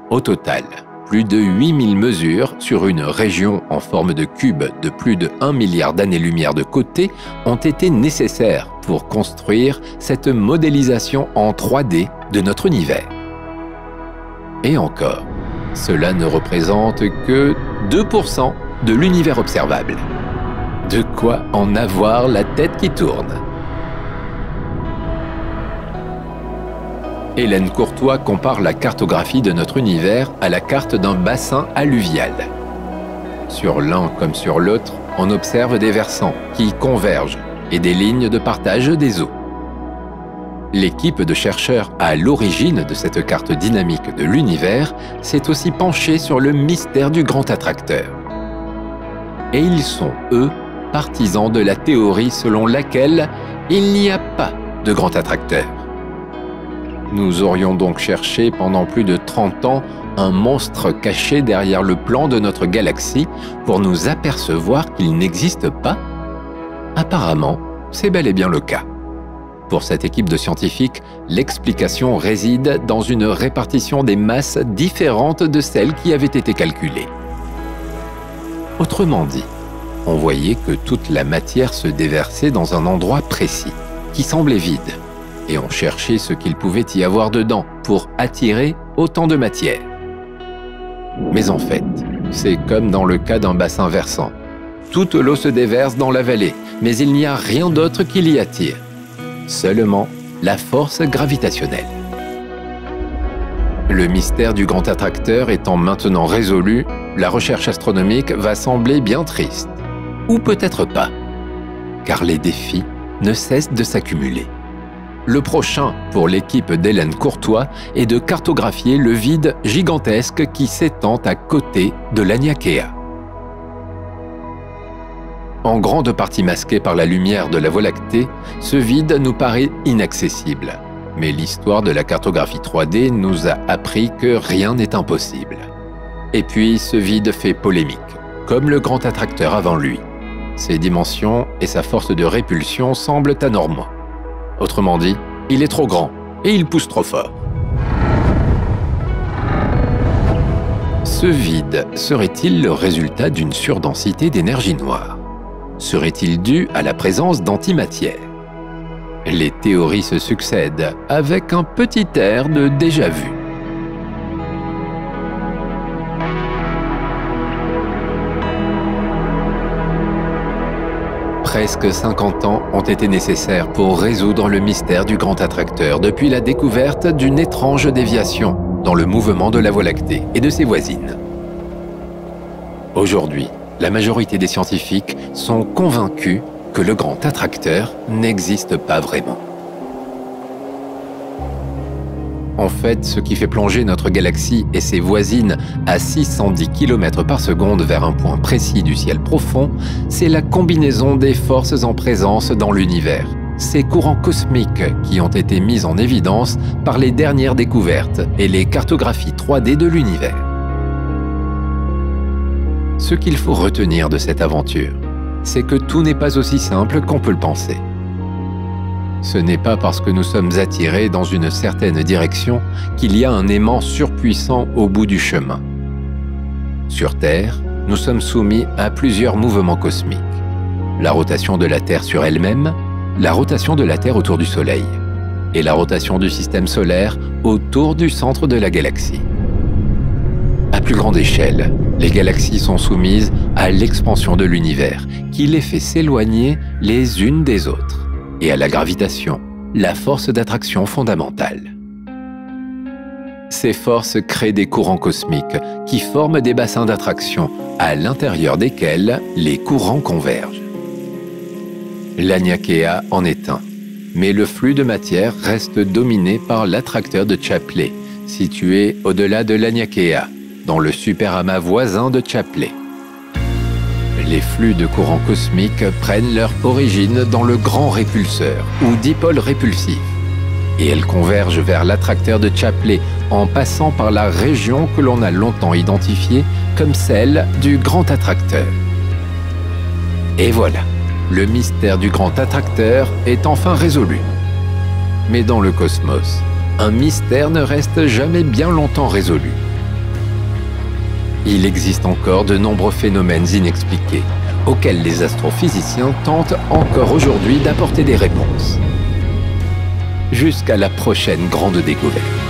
Au total, plus de 8000 mesures sur une région en forme de cube de plus de 1 milliard d'années-lumière de côté ont été nécessaires pour construire cette modélisation en 3D de notre univers. Et encore, cela ne représente que 2% de l'univers observable. De quoi en avoir la tête qui tourne. Hélène Courtois compare la cartographie de notre univers à la carte d'un bassin alluvial. Sur l'un comme sur l'autre, on observe des versants qui convergent et des lignes de partage des eaux. L'équipe de chercheurs à l'origine de cette carte dynamique de l'univers s'est aussi penchée sur le mystère du grand attracteur. Et ils sont, eux, partisans de la théorie selon laquelle il n'y a pas de grand attracteur. Nous aurions donc cherché pendant plus de 30 ans un monstre caché derrière le plan de notre galaxie pour nous apercevoir qu'il n'existe pas? Apparemment, c'est bel et bien le cas. Pour cette équipe de scientifiques, l'explication réside dans une répartition des masses différentes de celles qui avaient été calculées. Autrement dit, on voyait que toute la matière se déversait dans un endroit précis, qui semblait vide, et on cherchait ce qu'il pouvait y avoir dedans pour attirer autant de matière. Mais en fait, c'est comme dans le cas d'un bassin versant. Toute l'eau se déverse dans la vallée, mais il n'y a rien d'autre qui l'y attire. Seulement la force gravitationnelle. Le mystère du grand attracteur étant maintenant résolu, la recherche astronomique va sembler bien triste. Ou peut-être pas, car les défis ne cessent de s'accumuler. Le prochain, pour l'équipe d'Hélène Courtois, est de cartographier le vide gigantesque qui s'étend à côté de l'Aniakea. En grande partie masqué par la lumière de la Voie lactée, ce vide nous paraît inaccessible. Mais l'histoire de la cartographie 3D nous a appris que rien n'est impossible. Et puis, ce vide fait polémique, comme le grand attracteur avant lui. Ses dimensions et sa force de répulsion semblent anormaux. Autrement dit, il est trop grand et il pousse trop fort. Ce vide serait-il le résultat d'une surdensité d'énergie noire? Serait-il dû à la présence d'antimatière? Les théories se succèdent avec un petit air de déjà-vu. Presque 50 ans ont été nécessaires pour résoudre le mystère du grand attracteur depuis la découverte d'une étrange déviation dans le mouvement de la Voie lactée et de ses voisines. Aujourd'hui, la majorité des scientifiques sont convaincus que le grand attracteur n'existe pas vraiment. En fait, ce qui fait plonger notre galaxie et ses voisines à 610 km par seconde vers un point précis du ciel profond, c'est la combinaison des forces en présence dans l'univers, ces courants cosmiques qui ont été mis en évidence par les dernières découvertes et les cartographies 3D de l'univers. Ce qu'il faut retenir de cette aventure, c'est que tout n'est pas aussi simple qu'on peut le penser. Ce n'est pas parce que nous sommes attirés dans une certaine direction qu'il y a un aimant surpuissant au bout du chemin. Sur Terre, nous sommes soumis à plusieurs mouvements cosmiques. La rotation de la Terre sur elle-même, la rotation de la Terre autour du Soleil, et la rotation du système solaire autour du centre de la galaxie. À plus grande échelle, les galaxies sont soumises à l'expansion de l'univers, qui les fait s'éloigner les unes des autres, et à la gravitation, la force d'attraction fondamentale. Ces forces créent des courants cosmiques qui forment des bassins d'attraction à l'intérieur desquels les courants convergent. Laniakea en est un, mais le flux de matière reste dominé par l'attracteur de Chapley, situé au-delà de Laniakea, dans le superamas voisin de Chapley. Les flux de courants cosmiques prennent leur origine dans le grand répulseur, ou dipôle répulsif, et elles convergent vers l'attracteur de Chapley en passant par la région que l'on a longtemps identifiée comme celle du grand attracteur. Et voilà, le mystère du grand attracteur est enfin résolu. Mais dans le cosmos, un mystère ne reste jamais bien longtemps résolu. Il existe encore de nombreux phénomènes inexpliqués, auxquels les astrophysiciens tentent encore aujourd'hui d'apporter des réponses. Jusqu'à la prochaine grande découverte.